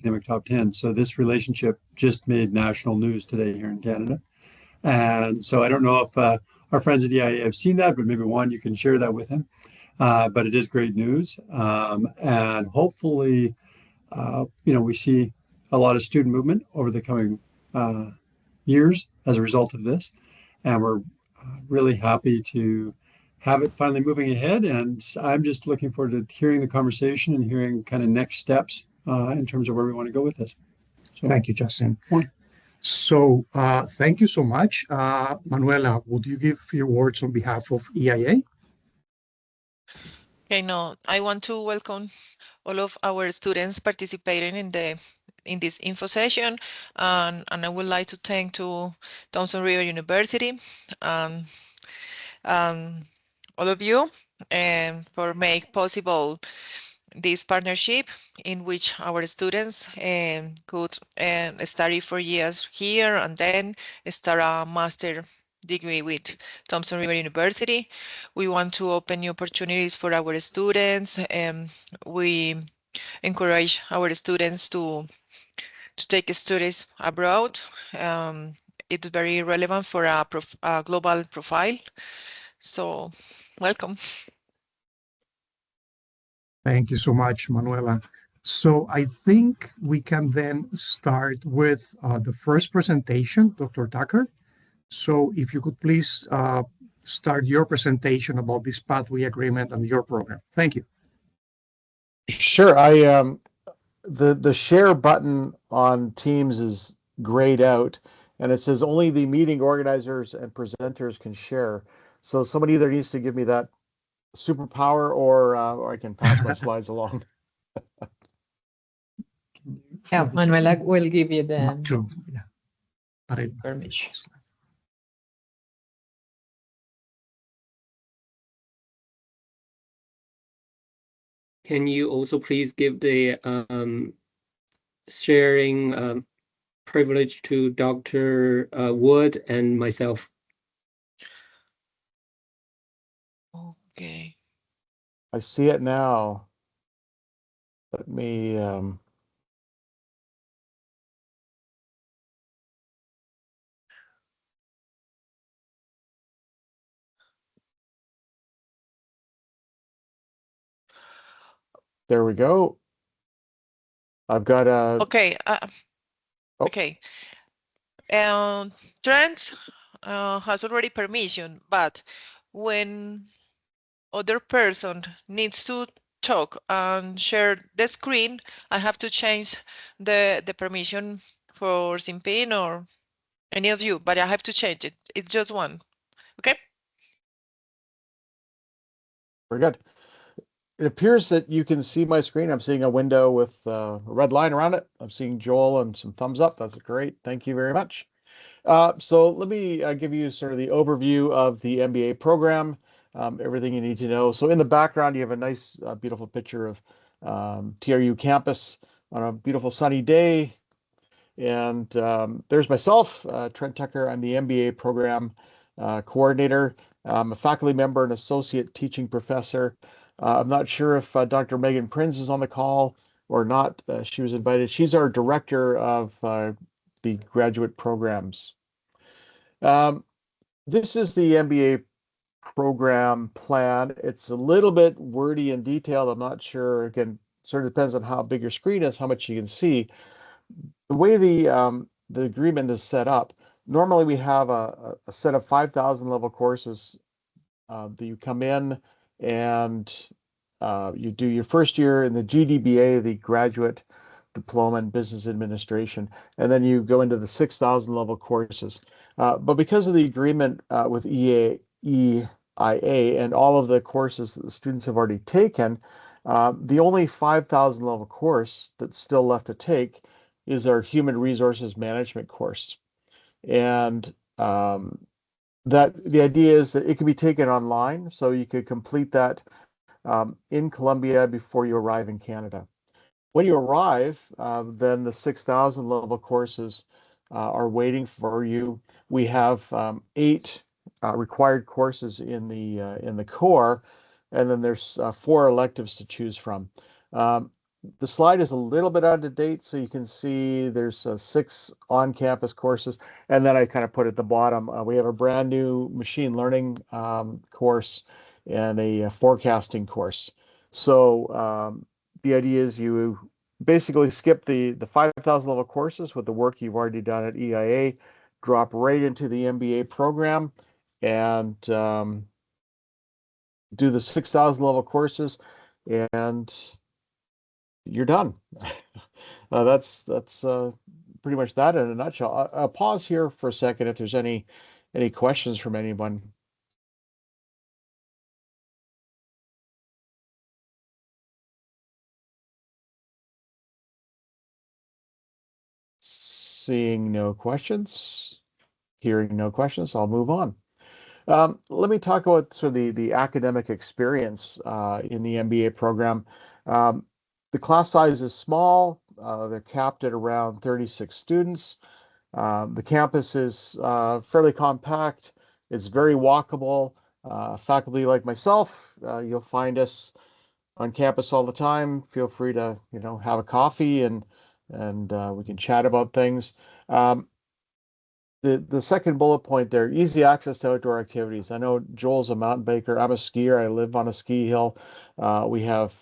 academic top 10. So this relationship just made national news today here in Canada. And so I don't know if our friends at EIA have seen that, but maybe Juan, you can share that with him. But it is great news. And hopefully, we see a lot of student movement over the coming years as a result of this. And we're really happy to have it finally moving ahead. And I'm just looking forward to hearing the conversation and hearing kind of next steps in terms of where we want to go with this. So, thank you, Justin. So thank you so much. Manuela, would you give your words on behalf of EIA? Okay, no, I want to welcome all of our students participating in this info session, and I would like to thank to Thompson Rivers University, all of you, for make possible this partnership in which our students could study 4 years here and then start a master degree with Thompson Rivers University. We want to open new opportunities for our students, and we encourage our students to take studies abroad. It's very relevant for a global profile. So, welcome. Thank you so much, Manuela. So I think we can then start with the first presentation, Dr. Tucker. So if you could please start your presentation about this pathway agreement and your program. Thank you. Sure. The share button on Teams is grayed out, and it says only the meeting organizers and presenters can share. So somebody either needs to give me that superpower or I can pass my slides along. Yeah, Manuela will give you the permission. Can you also please give the sharing privilege to Dr. Wood and myself? Okay. I see it now. Let me there we go. I've got a okay. Okay. Trent has already permission, but when other person needs to talk and share the screen, I have to change the permission for Simpin or any of you, but I have to change it. It's just one. Okay. very good. It appears that you can see my screen. I'm seeing a window with a red line around it. I'm seeing Joel and some thumbs up. That's great. Thank you very much. So let me give you sort of the overview of the MBA program, everything you need to know. So in the background, you have a nice, beautiful picture of TRU campus on a beautiful sunny day. And there's myself, Trent Tucker. I'm the MBA program coordinator. I'm a faculty member and associate teaching professor. I'm not sure if Dr. Megan Prinz is on the call or not. She was invited. She's our director of the graduate programs. This is the MBA program plan. It's a little bit wordy and detailed. I'm not sure. Again, sort of depends on how big your screen is, how much you can see. The way the agreement is set up, normally we have a set of 5,000 level courses that you come in and you do your first year in the GDBA, the Graduate Diploma in Business Administration, and then you go into the 6,000 level courses. But because of the agreement with EIA and all of the courses that the students have already taken, the only 5,000 level course that's still left to take is our Human Resources Management course. And that the idea is that it can be taken online, so you could complete that in Colombia before you arrive in Canada. When you arrive, then the 6,000 level courses are waiting for you. We have 8 required courses in the core, and then there's 4 electives to choose from. The slide is a little bit out of date, so you can see there's 6 on-campus courses, and then I kind of put at the bottom, we have a brand new machine learning course and a forecasting course. So the idea is you basically skip the 5,000 level courses with the work you've already done at EIA, drop right into the MBA program, and do the 6,000 level courses, and you're done. That's pretty much that in a nutshell. I'll pause here for a second if there's any questions from anyone. Seeing no questions, hearing no questions, I'll move on. Let me talk about sort of the academic experience in the MBA program. The class size is small. They're capped at around 36 students. The campus is fairly compact. It's very walkable. Faculty like myself, you'll find us on campus all the time. Feel free to, have a coffee and we can chat about things. The second bullet point there, easy access to outdoor activities. I know Joel's a mountain biker. I'm a skier. I live on a ski hill. We have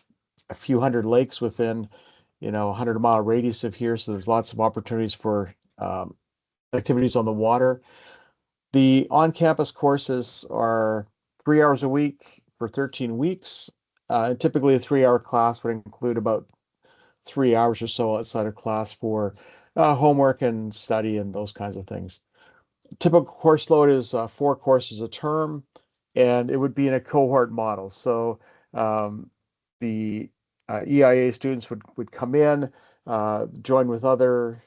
a few hundred lakes within, 100-mile radius of here. So there's lots of opportunities for activities on the water. The on-campus courses are 3 hours a week for 13 weeks. And typically a 3-hour class would include about 3 hours or so outside of class for homework and study and those kinds of things. Typical course load is 4 courses a term, and it would be in a cohort model. So the EIA students would come in, join with other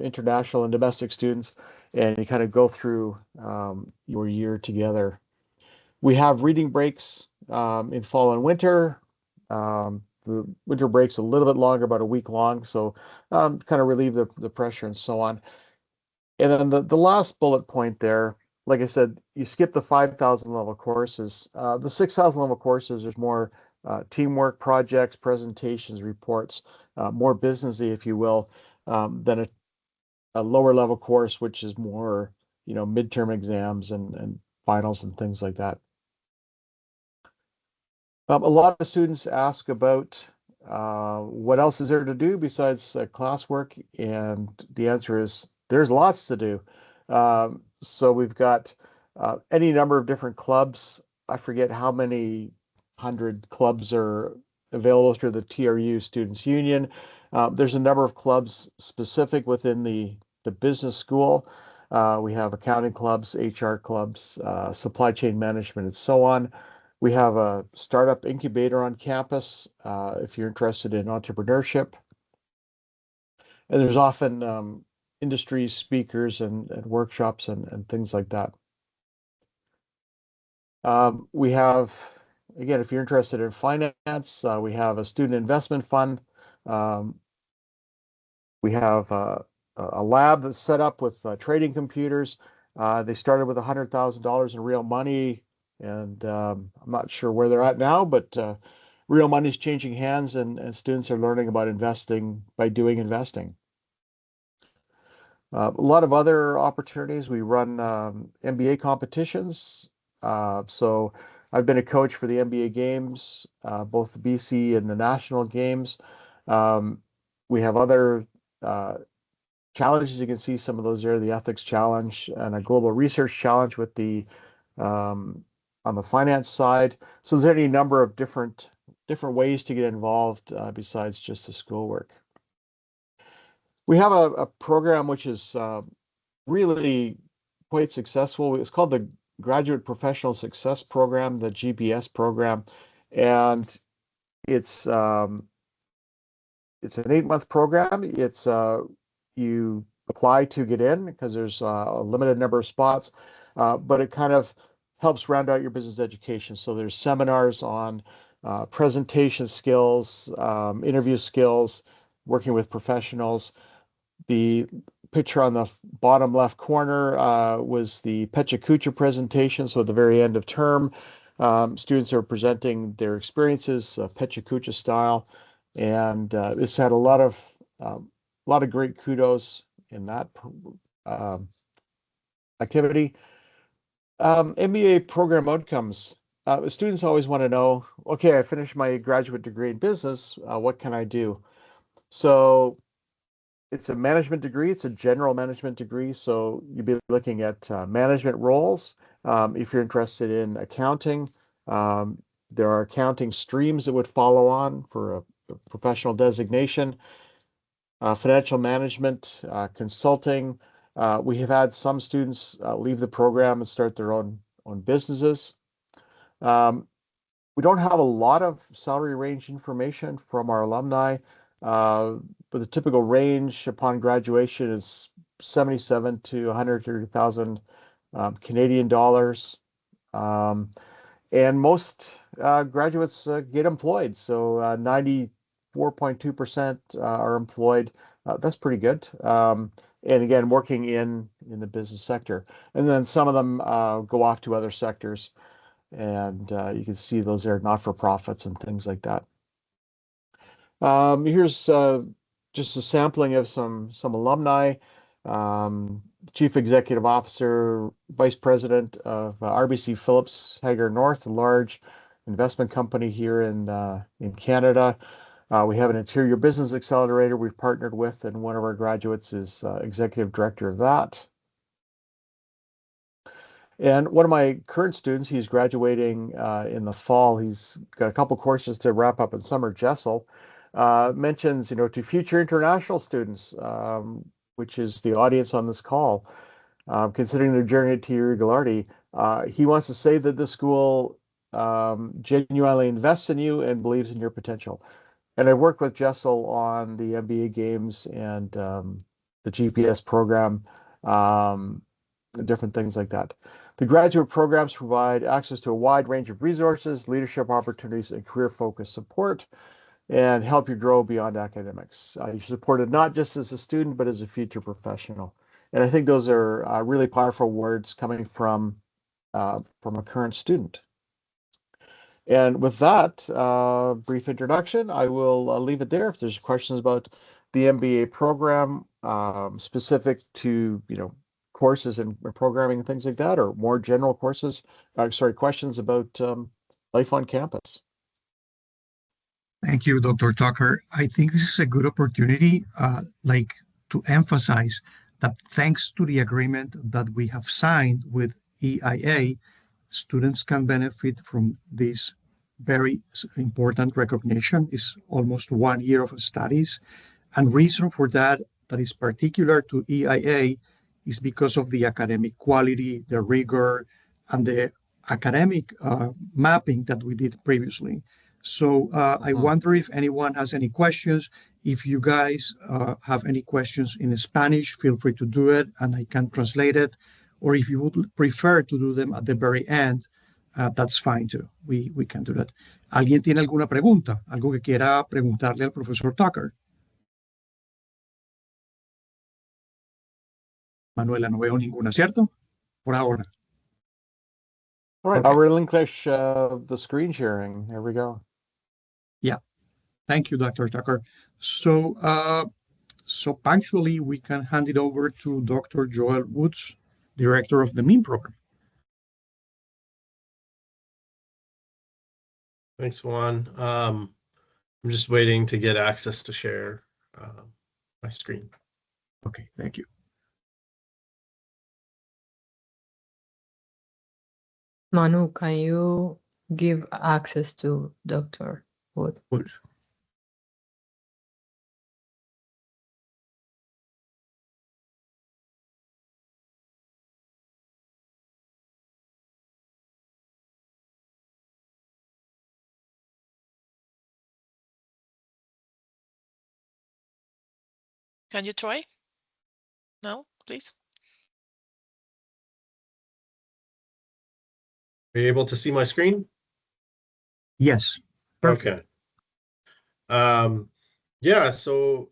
international and domestic students, and you kind of go through your year together. We have reading breaks in fall and winter. The winter break's a little bit longer, about a week long, so kind of relieve the pressure and so on. And then the last bullet point there, like I said, you skip the 5,000 level courses. The 6,000 level courses, there's more teamwork projects, presentations, reports, more businessy, if you will, than a lower level course, which is more, midterm exams and finals and things like that. A lot of students ask about what else is there to do besides classwork, and the answer is there's lots to do. So we've got any number of different clubs. I forget how many 100 clubs are available through the TRU Students Union. There's a number of clubs specific within the business school. We have accounting clubs, HR clubs, supply chain management, and so on. We have a startup incubator on campus if you're interested in entrepreneurship. And there's often industry speakers and workshops and things like that. We have, again, if you're interested in finance, we have a student investment fund. We have a lab that's set up with trading computers. They started with $100,000 in real money, and I'm not sure where they're at now, but real money is changing hands, and students are learning about investing by doing investing. A lot of other opportunities. We run MBA competitions. So I've been a coach for the MBA games, both the BC and the national games. We have other challenges. You can see some of those there, the ethics challenge and a global research challenge with the on the finance side. So there's any number of different ways to get involved besides just the schoolwork. We have a program which is really quite successful. It's called the Graduate Professional Success Program, the GPS program, and it's an 8-month program. It's you apply to get in because there's a limited number of spots, but it kind of helps round out your business education. So there's seminars on presentation skills, interview skills, working with professionals. The picture on the bottom left corner was the Pecha Kucha presentation. So at the very end of term, students are presenting their experiences, Pecha Kucha style. And it's had a lot of great kudos in that activity. MBA program outcomes. Students always want to know, okay, I finished my graduate degree in business. What can I do? So it's a management degree. It's a general management degree. So you'd be looking at management roles. If you're interested in accounting, there are accounting streams that would follow on for a professional designation. Financial management, consulting. We have had some students leave the program and start their own businesses. We don't have a lot of salary range information from our alumni, but the typical range upon graduation is 77 to 130,000 Canadian dollars. And most graduates get employed, so 94.2% are employed. That's pretty good. And again, working in the business sector. And then some of them go off to other sectors. And you can see those are not-for-profits and things like that. Here's just a sampling of some alumni. Chief Executive Officer, Vice President of RBC Phillips Hager North, a large investment company here in Canada. We have an interior business accelerator we've partnered with, and one of our graduates is executive director of that. And one of my current students, he's graduating in the fall. He's got a couple courses to wrap up in summer. Jessel mentions, to future international students, which is the audience on this call, considering their journey to irregularity, he wants to say that the school genuinely invests in you and believes in your potential. And I worked with Jessel on the MBA games and the GPS program, different things like that. The graduate programs provide access to a wide range of resources, leadership opportunities, and career-focused support, and help you grow beyond academics. You're supported not just as a student, but as a future professional. And I think those are really powerful words coming from a current student. And with that brief introduction, I will leave it there. If there's questions about the MBA program specific to, courses and programming and things like that, or more general questions about life on campus. Thank you, Dr. Tucker. I think this is a good opportunity, to emphasize that thanks to the agreement that we have signed with EIA, students can benefit from this very important recognition. It's almost 1 year of studies. And reason for that is particular to EIA is because of the academic quality, the rigor, and the academic mapping that we did previously. So I wonder if anyone has any questions. If you guys have any questions in Spanish, feel free to do it and I can translate it. Or if you would prefer to do them at the very end, that's fine too. We can do that. ¿Alguien tiene alguna pregunta? ¿Algo que quiera preguntarle al profesor Tucker? Manuela, no veo ninguna, ¿cierto? Por ahora. All right, Okay. I'll relinquish the screen sharing. There we go. Yeah, thank you, Dr. Tucker. So, punctually, we can hand it over to Dr. Joel Woods, Director of the MEAN program. Thanks, Juan. I'm just waiting to get access to share my screen. Okay, thank you. Manu, can you give access to Dr. Wood? Good. Can you try? No, please. Are you able to see my screen? Yes. Perfect. Okay. Yeah, so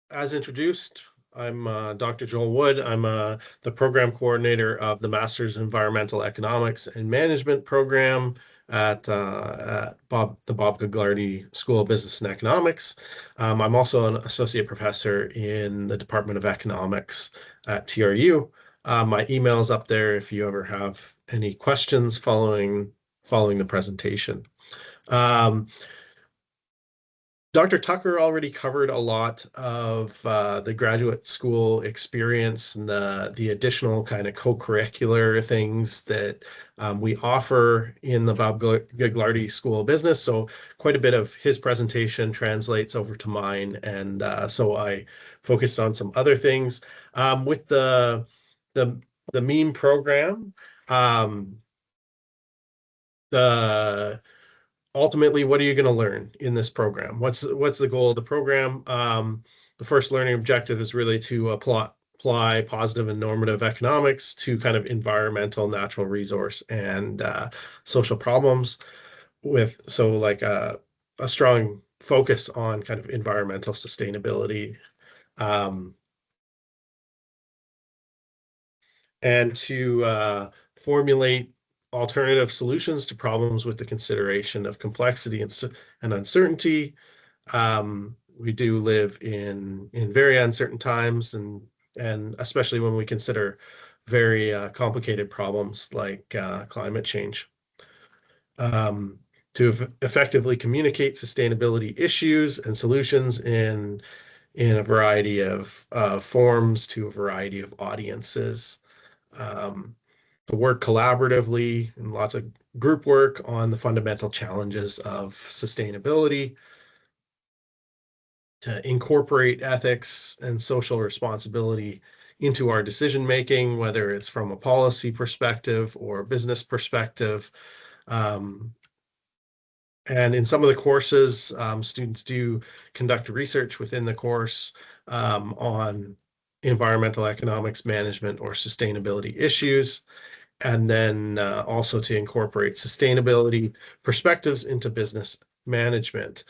as introduced, I'm Dr. Joel Wood. I'm the program coordinator of the Master's in Environmental Economics and Management program at the Bob Gagliardi School of Business and Economics. I'm also an associate professor in the Department of Economics at TRU. My email is up there if you ever have any questions following the presentation. Dr. Tucker already covered a lot of the graduate school experience and the additional kind of co-curricular things that we offer in the Bob Gagliardi School of Business. So quite a bit of his presentation translates over to mine, and so I focused on some other things. With the MEME program, ultimately, what are you going to learn in this program? What's the goal of the program? The first learning objective is really to apply positive and normative economics to kind of environmental, natural resource, and social problems, with like a strong focus on kind of environmental sustainability, and to formulate alternative solutions to problems with the consideration of complexity and uncertainty. We do live in very uncertain times, and especially when we consider very complicated problems like climate change. To effectively communicate sustainability issues and solutions in a variety of forms to a variety of audiences. To work collaboratively and lots of group work on the fundamental challenges of sustainability, to incorporate ethics and social responsibility into our decision making, whether it's from a policy perspective or a business perspective. And in some of the courses, students do conduct research within the course on environmental economics management or sustainability issues, and then also to incorporate sustainability perspectives into business management.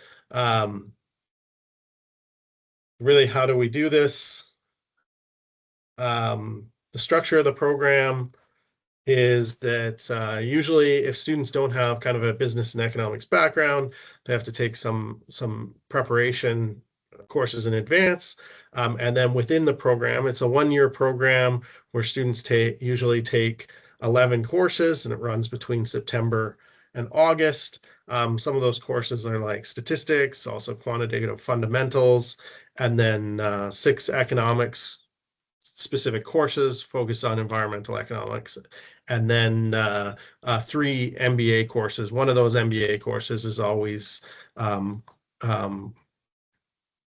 Really, how do we do this? The structure of the program is that usually if students don't have kind of a business and economics background, they have to take some preparation courses in advance. And then within the program, it's a one-year program where students usually take 11 courses, and it runs between September and August. Some of those courses are like statistics, also quantitative fundamentals, and then 6 economics specific courses focused on environmental economics, and then 3 MBA courses. One of those MBA courses is always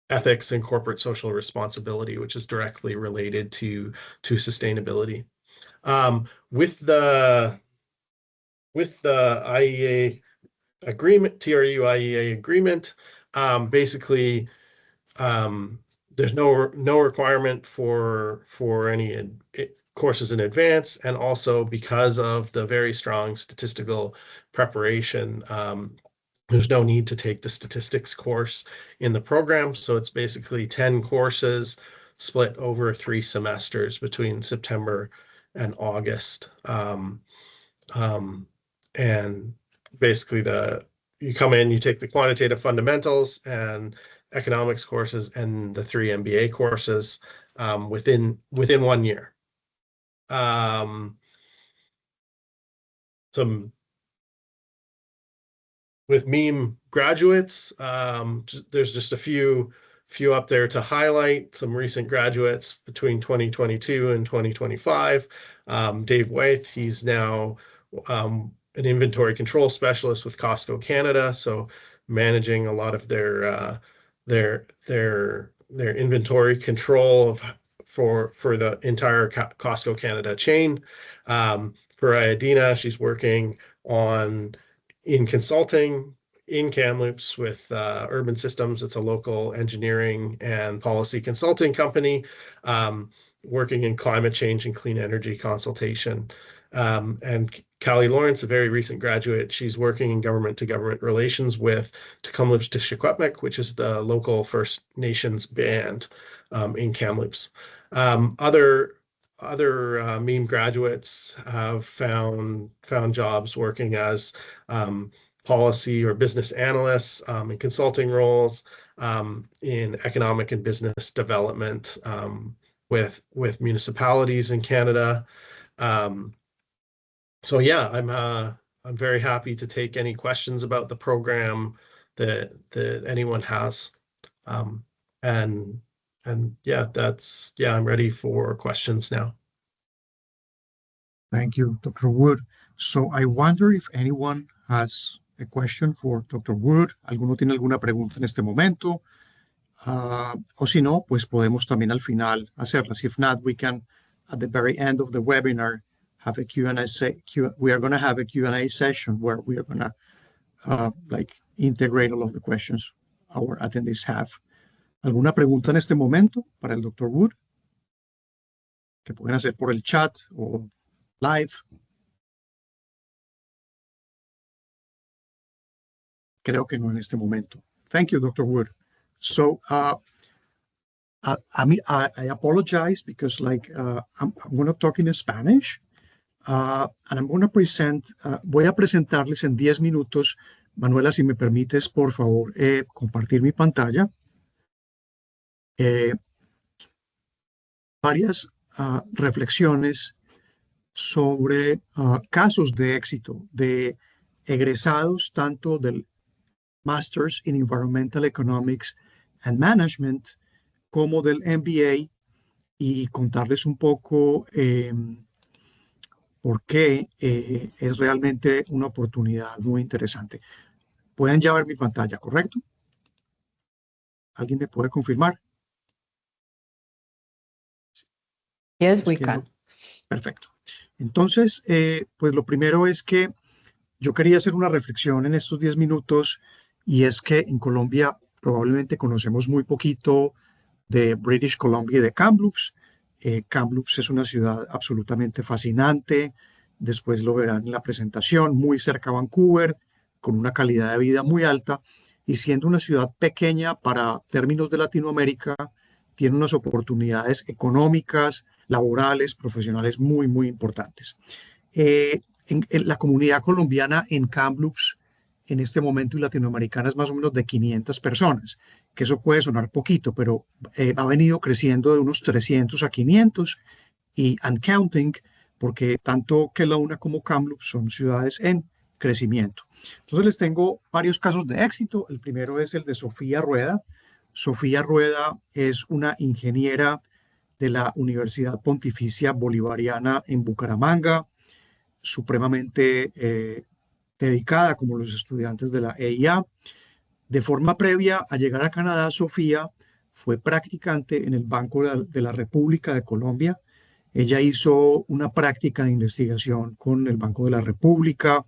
ethics and corporate social responsibility, which is directly related to sustainability. With the IEA agreement, TRU IEA agreement, basically there's no requirement for any courses in advance, and also because of the very strong statistical preparation, there's no need to take the statistics course in the program. So it's basically 10 courses split over 3 semesters between September and August. And basically you come in, you take the quantitative fundamentals and economics courses and the 3 MBA courses within 1 year. With MEME graduates, there's just a few up there to highlight. Some recent graduates between 2022 and 2025. Dave Wythe, he's now an inventory control specialist with Costco Canada, so managing a lot of their inventory control for the entire Costco Canada chain. For Ayadina, she's working in consulting in Kamloops with Urban Systems. It's a local engineering and policy consulting company, working in climate change and clean energy consultation. And Callie Lawrence, a very recent graduate, she's working in government-to-government relations with Tecumloops to Secwepemc, which is the local First Nations band in Kamloops. other MEME graduates have found jobs working as policy or business analysts in consulting roles, in economic and business development with municipalities in Canada. So yeah, I'm very happy to take any questions about the program that anyone has. And yeah, I'm ready for questions now. Thank you, Dr. Wood. So I wonder if anyone has a question for Dr. Wood. ¿Alguno tiene alguna pregunta en este momento? O si no, pues podemos también al final hacerlas. If not, we can, at the very end of the webinar, have a Q&A. We are going to have a Q&A session where we are going to integrate all of the questions our attendees have. ¿Alguna pregunta en este momento para el Dr. Wood? Que pueden hacer por el chat o live. Creo que no en este momento. Thank you, Dr. Wood. So I apologize because I'm going to talk in Spanish and I'm going to present, voy a presentarles en 10 minutos. Manuela, si me permites, por favor, compartir mi pantalla. Varias reflexiones sobre casos de éxito de egresados tanto del Masters in Environmental Economics and Management como del MBA y contarles un poco por qué es realmente una oportunidad muy interesante. Pueden ya ver mi pantalla, ¿correcto? ¿Alguien me puede confirmar? Yes, we can. Perfecto. Entonces, pues lo primero es que yo quería hacer una reflexión en estos 10 minutos y es que en Colombia probablemente conocemos muy poquito de British Columbia y de Kamloops. Kamloops es una ciudad absolutamente fascinante. Después lo verán en la presentación, muy cerca a Vancouver, con una calidad de vida muy alta y siendo una ciudad pequeña para términos de Latinoamérica, tiene unas oportunidades económicas, laborales, profesionales muy, muy importantes. En la comunidad colombiana en Kamloops en este momento y latinoamericana es más o menos de 500 personas, que eso puede sonar poquito, pero ha venido creciendo de unos 300 a 500 y and counting, porque tanto Kelowna como Kamloops son ciudades en crecimiento. Entonces les tengo varios casos de éxito. El primero es el de Sofía Rueda. Sofía Rueda es una ingeniera de la Universidad Pontificia Bolivariana en Bucaramanga, supremamente dedicada como los estudiantes de la EIA. De forma previa a llegar a Canadá, Sofía fue practicante en el Banco de la República de Colombia. Ella hizo una práctica de investigación con el Banco de la República,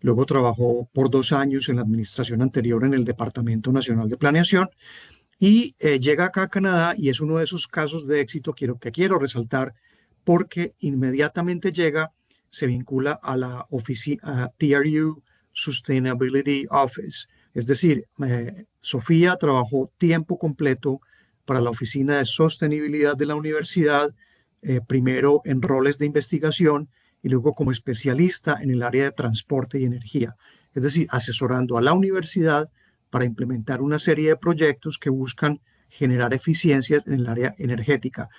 luego trabajó por 2 años en la administración anterior en el Departamento Nacional de Planeación y llega acá a Canadá y es uno de esos casos de éxito que quiero resaltar porque inmediatamente llega, se vincula a la oficina TRU Sustainability Office. Es decir, Sofía trabajó tiempo completo para la oficina de sostenibilidad de la universidad, primero en roles de investigación y luego como especialista en el área de transporte y energía. Es decir, asesorando a la universidad para implementar una serie de proyectos que buscan generar eficiencias en el área energética.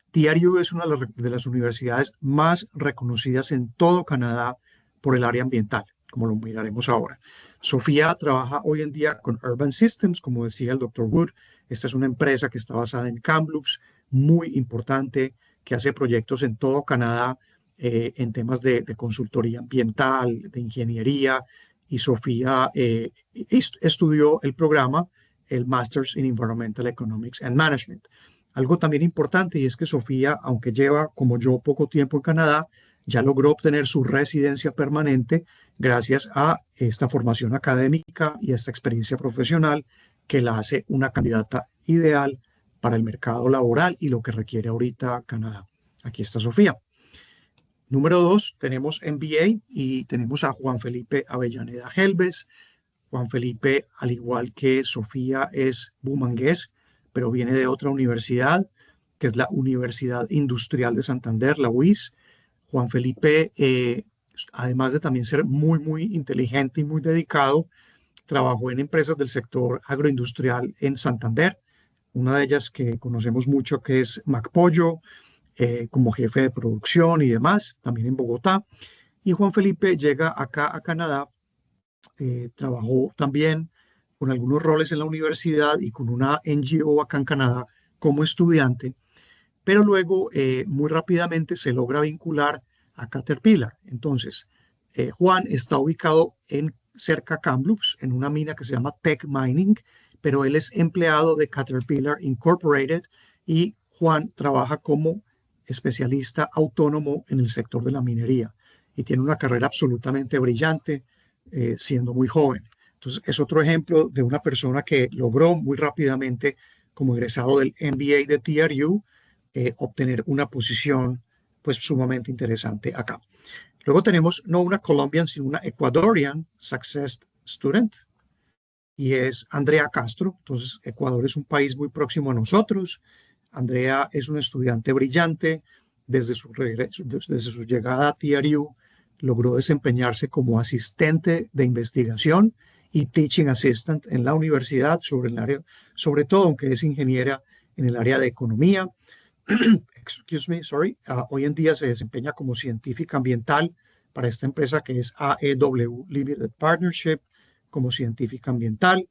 TRU es una de las universidades más reconocidas en todo Canadá por el área ambiental, como lo miraremos ahora. Sofía trabaja hoy en día con Urban Systems, como decía el Dr. Wood. Esta es una empresa que está basada en Kamloops, muy importante, que hace proyectos en todo Canadá en temas de consultoría ambiental, de ingeniería, y Sofía estudió el programa, el Masters in Environmental Economics and Management. Algo también importante y es que Sofía, aunque lleva como yo poco tiempo en Canadá, ya logró obtener su residencia permanente gracias a esta formación académica y a esta experiencia profesional que la hace una candidata ideal para el mercado laboral y lo que requiere ahorita Canadá. Aquí está Sofía. Número 2, tenemos MBA y tenemos a Juan Felipe Avellaneda Helves. Juan Felipe, al igual que Sofía, es bumangués, pero viene de otra universidad. que es la Universidad Industrial de Santander, la UIS. Juan Felipe, además de también ser muy, muy inteligente y muy dedicado, trabajó en empresas del sector agroindustrial en Santander, una de ellas que conocemos mucho que es MacPollo, como jefe de producción y demás, también en Bogotá. Y Juan Felipe llega acá a Canadá, trabajó también con algunos roles en la universidad y con una NGO acá en Canadá como estudiante, pero luego muy rápidamente se logra vincular a Caterpillar. Entonces, Juan está ubicado en cerca a Kamloops, en una mina que se llama Tech Mining, pero él es empleado de Caterpillar Incorporated y Juan trabaja como especialista autónomo en el sector de la minería y tiene una carrera absolutamente brillante, siendo muy joven. Entonces, es otro ejemplo de una persona que logró muy rápidamente, como egresado del MBA de TRU, obtener una posición pues sumamente interesante acá. Luego tenemos no una Colombian, sino una Ecuadorian Success Student, y es Andrea Castro. Entonces, Ecuador es un país muy próximo a nosotros. Andrea es una estudiante brillante. Desde su llegada a TRU, logró desempeñarse como asistente de investigación y teaching assistant en la universidad, sobre todo, aunque es ingeniera, en el área de economía. Hoy en día se desempeña como científica ambiental para esta empresa que es AEW Limited Partnership, como científica ambiental.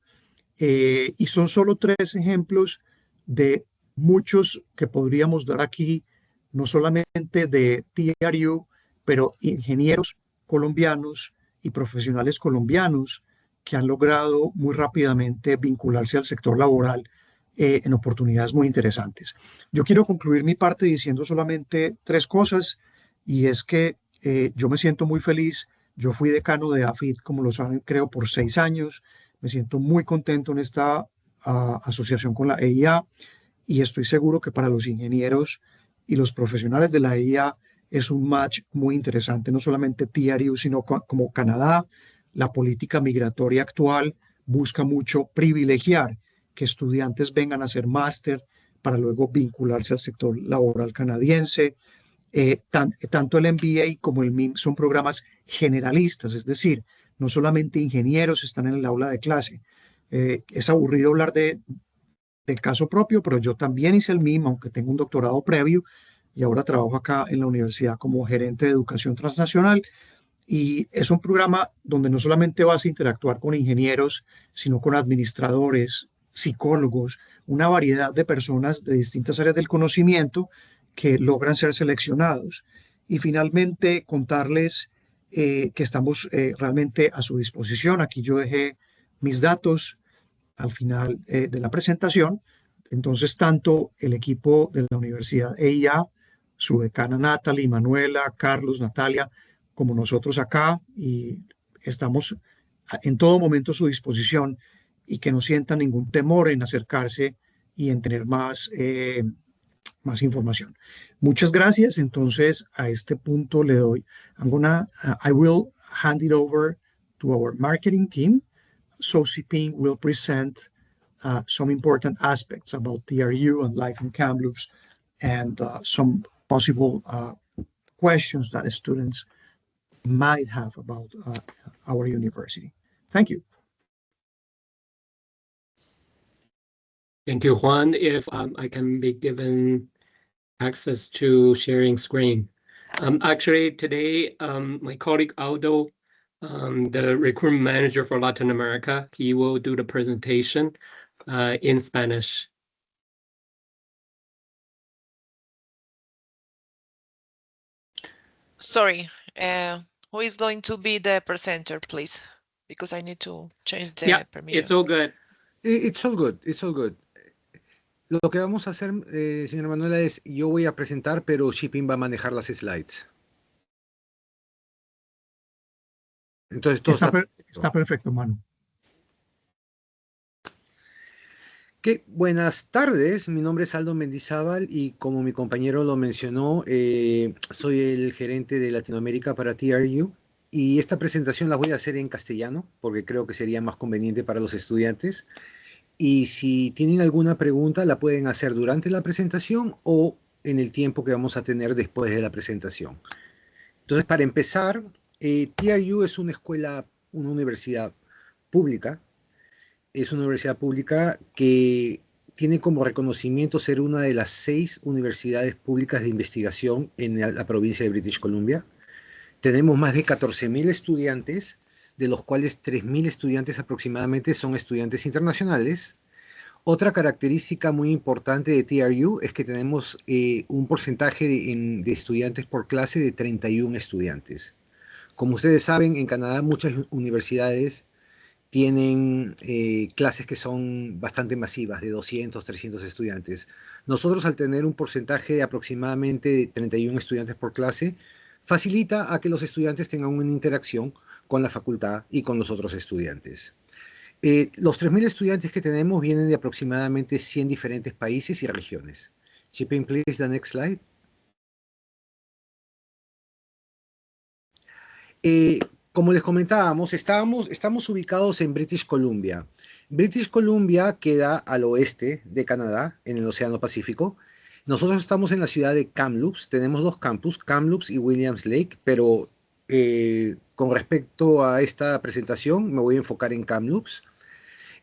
Y son solo 3 ejemplos de muchos que podríamos dar aquí, no solamente de TRU, pero ingenieros colombianos y profesionales colombianos que han logrado muy rápidamente vincularse al sector laboral en oportunidades muy interesantes. Yo quiero concluir mi parte diciendo solamente 3 cosas, y es que yo me siento muy feliz. Yo fui decano de AFIT, como lo saben, creo, por 6 años. Me siento muy contento en esta asociación con la EIA, y estoy seguro que para los ingenieros y los profesionales de la EIA es un match muy interesante, no solamente TRU, sino como Canadá. La política migratoria actual busca mucho privilegiar que estudiantes vengan a hacer máster para luego vincularse al sector laboral canadiense. Tanto el MBA como el MIM son programas generalistas, es decir, no solamente ingenieros están en el aula de clase. Es aburrido hablar del caso propio, pero yo también hice el MIM, aunque tengo un doctorado previo, y ahora trabajo acá en la universidad como gerente de educación transnacional. Y es un programa donde no solamente vas a interactuar con ingenieros, sino con administradores, psicólogos, una variedad de personas de distintas áreas del conocimiento que logran ser seleccionados. Y finalmente, contarles que estamos realmente a su disposición. Aquí yo dejé mis datos al final de la presentación. Entonces, tanto el equipo de la Universidad EIA, su decana Natalie, Manuela, Carlos, Natalia, como nosotros acá, y estamos en todo momento a su disposición, y que no sientan ningún temor en acercarse y en tener más información. Muchas gracias. Entonces, a este punto le doy, I will hand it over to our marketing team. So Siping will present some important aspects about TRU and life in Kamloops, and some possible questions that students might have about our university. Thank you. Thank you, Juan. If I can be given access to sharing screen. Actually, today, my colleague Aldo, the recruitment manager for Latin America, he will do the presentation in Spanish. Sorry, who is going to be the presenter, please? Because I need to change the permission. It's all good. It's all good. It's all good. Lo que vamos a hacer, señora Manuela, es yo voy a presentar, pero Shipping va a manejar las slides. Entonces todo está perfecto, Manu. Buenas tardes, mi nombre es Aldo Mendizábal y como mi compañero lo mencionó, soy el gerente de Latinoamérica para TRU, y esta presentación la voy a hacer en castellano porque creo que sería más conveniente para los estudiantes. y si tienen alguna pregunta la pueden hacer durante la presentación o en el tiempo que vamos a tener después de la presentación. Entonces, para empezar, TRU es una escuela, una universidad pública. Es una universidad pública que tiene como reconocimiento ser una de las 6 universidades públicas de investigación en la provincia de British Columbia. Tenemos más de 14.000 estudiantes, de los cuales 3.000 estudiantes aproximadamente son estudiantes internacionales. Otra característica muy importante de TRU es que tenemos un porcentaje de estudiantes por clase de 31 estudiantes. Como ustedes saben, en Canadá muchas universidades tienen clases que son bastante masivas, de 200, 300 estudiantes. Nosotros, al tener un porcentaje de aproximadamente 31 estudiantes por clase, facilita a que los estudiantes tengan una interacción con la facultad y con los otros estudiantes. Los 3.000 estudiantes que tenemos vienen de aproximadamente 100 diferentes países y regiones. Shipping, please, the next slide. Como les comentábamos, estamos ubicados en British Columbia. British Columbia queda al oeste de Canadá, en el Océano Pacífico. Nosotros estamos en la ciudad de Kamloops. Tenemos 2 campus, Kamloops y Williams Lake, pero con respecto a esta presentación me voy a enfocar en Kamloops.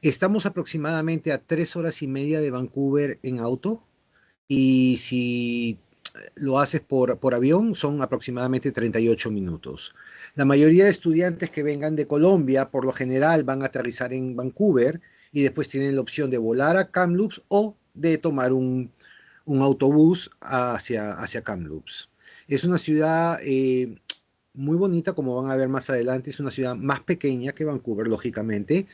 Estamos aproximadamente a 3 horas y media de Vancouver en auto, y si lo haces por avión son aproximadamente 38 minutos. La mayoría de estudiantes que vengan de Colombia, por lo general, van a aterrizar en Vancouver y después tienen la opción de volar a Kamloops o de tomar un autobús hacia Kamloops. Es una ciudad muy bonita, como van a ver más adelante. Es una ciudad más pequeña que Vancouver, lógicamente,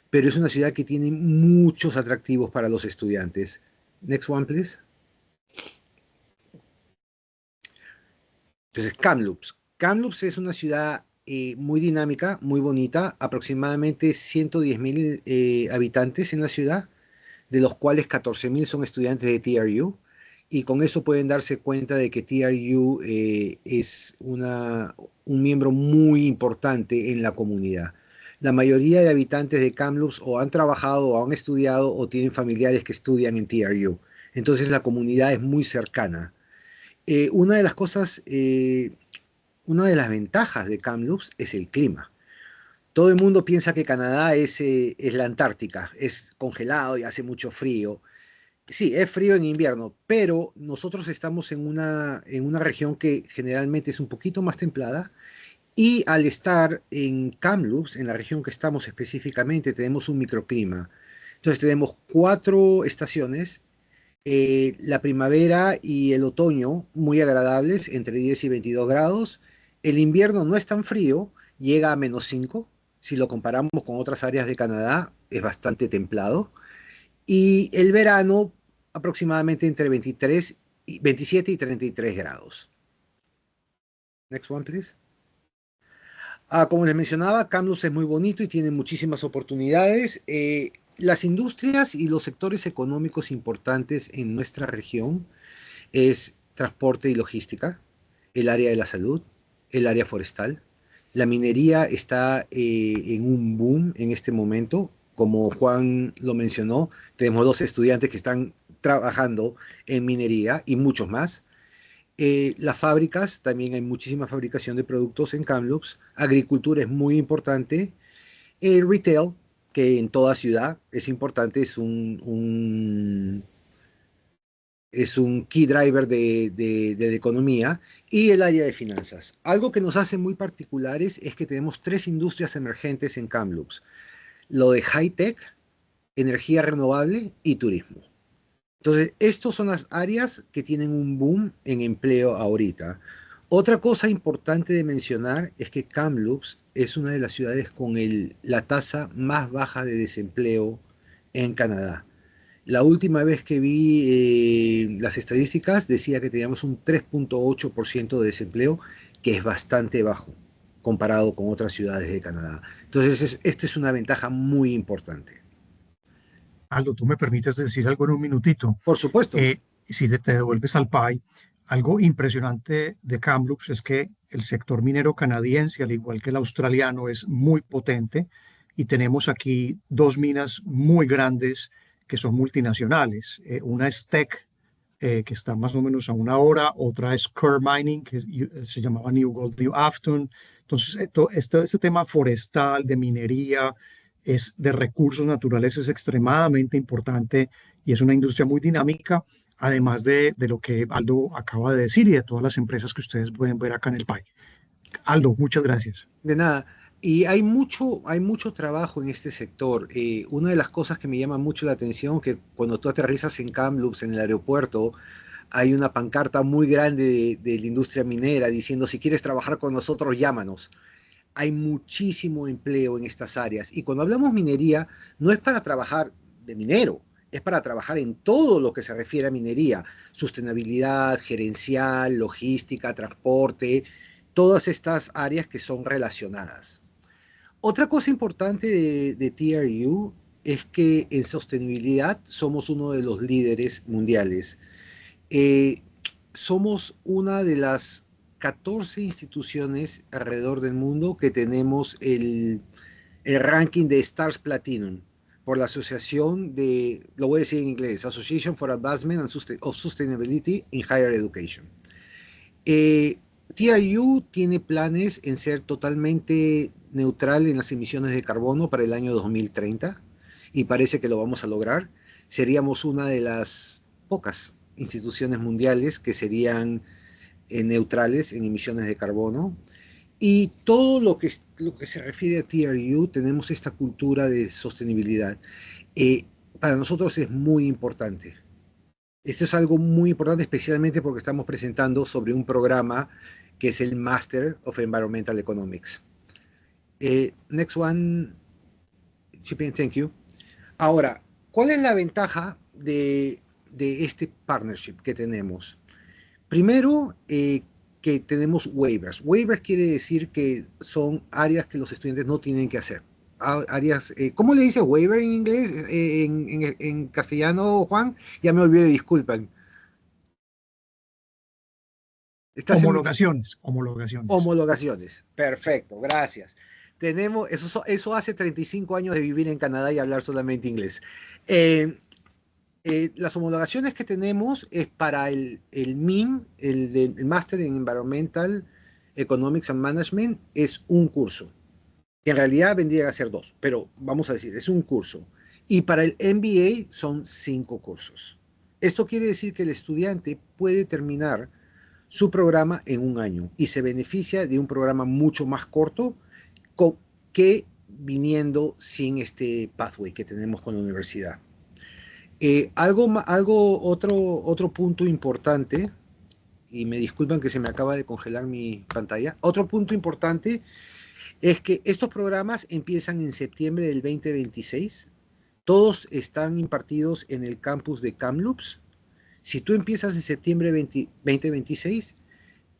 pero es una ciudad que tiene muchos atractivos para los estudiantes. Next one, please. Entonces, Kamloops. Kamloops es una ciudad muy dinámica, muy bonita, aproximadamente 110.000 habitantes en la ciudad, de los cuales 14.000 son estudiantes de TRU, y con eso pueden darse cuenta de que TRU es un miembro muy importante en la comunidad. La mayoría de habitantes de Kamloops o han trabajado o han estudiado o tienen familiares que estudian en TRU. Entonces la comunidad es muy cercana. Una de las ventajas de Kamloops es el clima. Todo el mundo piensa que Canadá es la Antártica, es congelado y hace mucho frío. Sí, es frío en invierno, pero nosotros estamos en una región que generalmente es un poquito más templada, y al estar en Kamloops, en la región que estamos específicamente, tenemos un microclima. Entonces tenemos 4 estaciones. La primavera y el otoño muy agradables, entre 10 y 22 grados. El invierno no es tan frío, llega a -5. Si lo comparamos con otras áreas de Canadá, es bastante templado. Y el verano aproximadamente entre 27 y 33 grados. Next one, please. Como les mencionaba, Kamloops es muy bonito y tiene muchísimas oportunidades. Las industrias y los sectores económicos importantes en nuestra región es transporte y logística, el área de la salud, el área forestal. La minería está en un boom en este momento. Como Juan lo mencionó, tenemos 2 estudiantes que están trabajando en minería y muchos más. Las fábricas, también hay muchísima fabricación de productos en Kamloops. Agricultura es muy importante. El retail, que en toda ciudad es importante, es un key driver de la economía. Y el área de finanzas. Algo que nos hace muy particulares es que tenemos 3 industrias emergentes en Kamloops: lo de high-tech, energía renovable y turismo. Entonces, estas son las áreas que tienen un boom en empleo ahorita. Otra cosa importante de mencionar es que Kamloops es una de las ciudades con la tasa más baja de desempleo en Canadá. La última vez que vi las estadísticas decía que teníamos un 3.8% de desempleo, que es bastante bajo comparado con otras ciudades de Canadá. Entonces, esta es una ventaja muy importante. Aldo, ¿tú me permites decir algo en un minutito? Por supuesto. Si te devuelves al PAI, algo impresionante de Kamloops es que el sector minero canadiense, al igual que el australiano, es muy potente y tenemos aquí dos minas muy grandes que son multinacionales. Una es Teck, que está más o menos a 1 hora, otra es Kerr Mining, que se llamaba New Gold, New Afton. Entonces, este tema forestal, de minería, de recursos naturales es extremadamente importante y es una industria muy dinámica, además de lo que Aldo acaba de decir y de todas las empresas que ustedes pueden ver acá en el país. Aldo, muchas gracias. De nada. Y hay mucho trabajo en este sector. Una de las cosas que me llama mucho la atención, que cuando tú aterrizas en Kamloops, en el aeropuerto, hay una pancarta muy grande de la industria minera diciendo, si quieres trabajar con nosotros, llámanos. Hay muchísimo empleo en estas áreas. Y cuando hablamos minería, no es para trabajar de minero, es para trabajar en todo lo que se refiere a minería, sostenibilidad, gerencial, logística, transporte, todas estas áreas que son relacionadas. Otra cosa importante de TRU es que en sostenibilidad somos uno de los líderes mundiales. Somos una de las 14 instituciones alrededor del mundo que tenemos el ranking de Stars Platinum por la asociación de, lo voy a decir en inglés, Association for Advancement of Sustainability in Higher Education. TRU tiene planes en ser totalmente neutral en las emisiones de carbono para el año 2030 y parece que lo vamos a lograr. Seríamos una de las pocas instituciones mundiales que serían neutrales en emisiones de carbono. Y todo lo que se refiere a TRU, tenemos esta cultura de sostenibilidad. Para nosotros es muy importante. Esto es algo muy importante, especialmente porque estamos presentando sobre un programa que es el Master of Environmental Economics. Next one, Chipin, thank you. Ahora, ¿cuál es la ventaja de este partnership que tenemos? Primero, que tenemos waivers. Waivers quiere decir que son áreas que los estudiantes no tienen que hacer. Áreas, ¿cómo le dice waiver en inglés? En castellano, Juan, ya me olvidé, disculpen. Homologaciones. Homologaciones. Perfecto, gracias. Tenemos, eso hace 35 años de vivir en Canadá y hablar solamente inglés. Las homologaciones que tenemos es para el MIM, el Master in Environmental Economics and Management, es un curso. Que en realidad vendría a ser 2, pero vamos a decir, es un curso. Y para el MBA son 5 cursos. Esto quiere decir que el estudiante puede terminar su programa en 1 año y se beneficia de un programa mucho más corto que viniendo sin este pathway que tenemos con la universidad. Otro punto importante, y me disculpan que se me acaba de congelar mi pantalla, otro punto importante es que estos programas empiezan en septiembre del 2026, todos están impartidos en el campus de Kamloops. Si tú empiezas en septiembre 2026,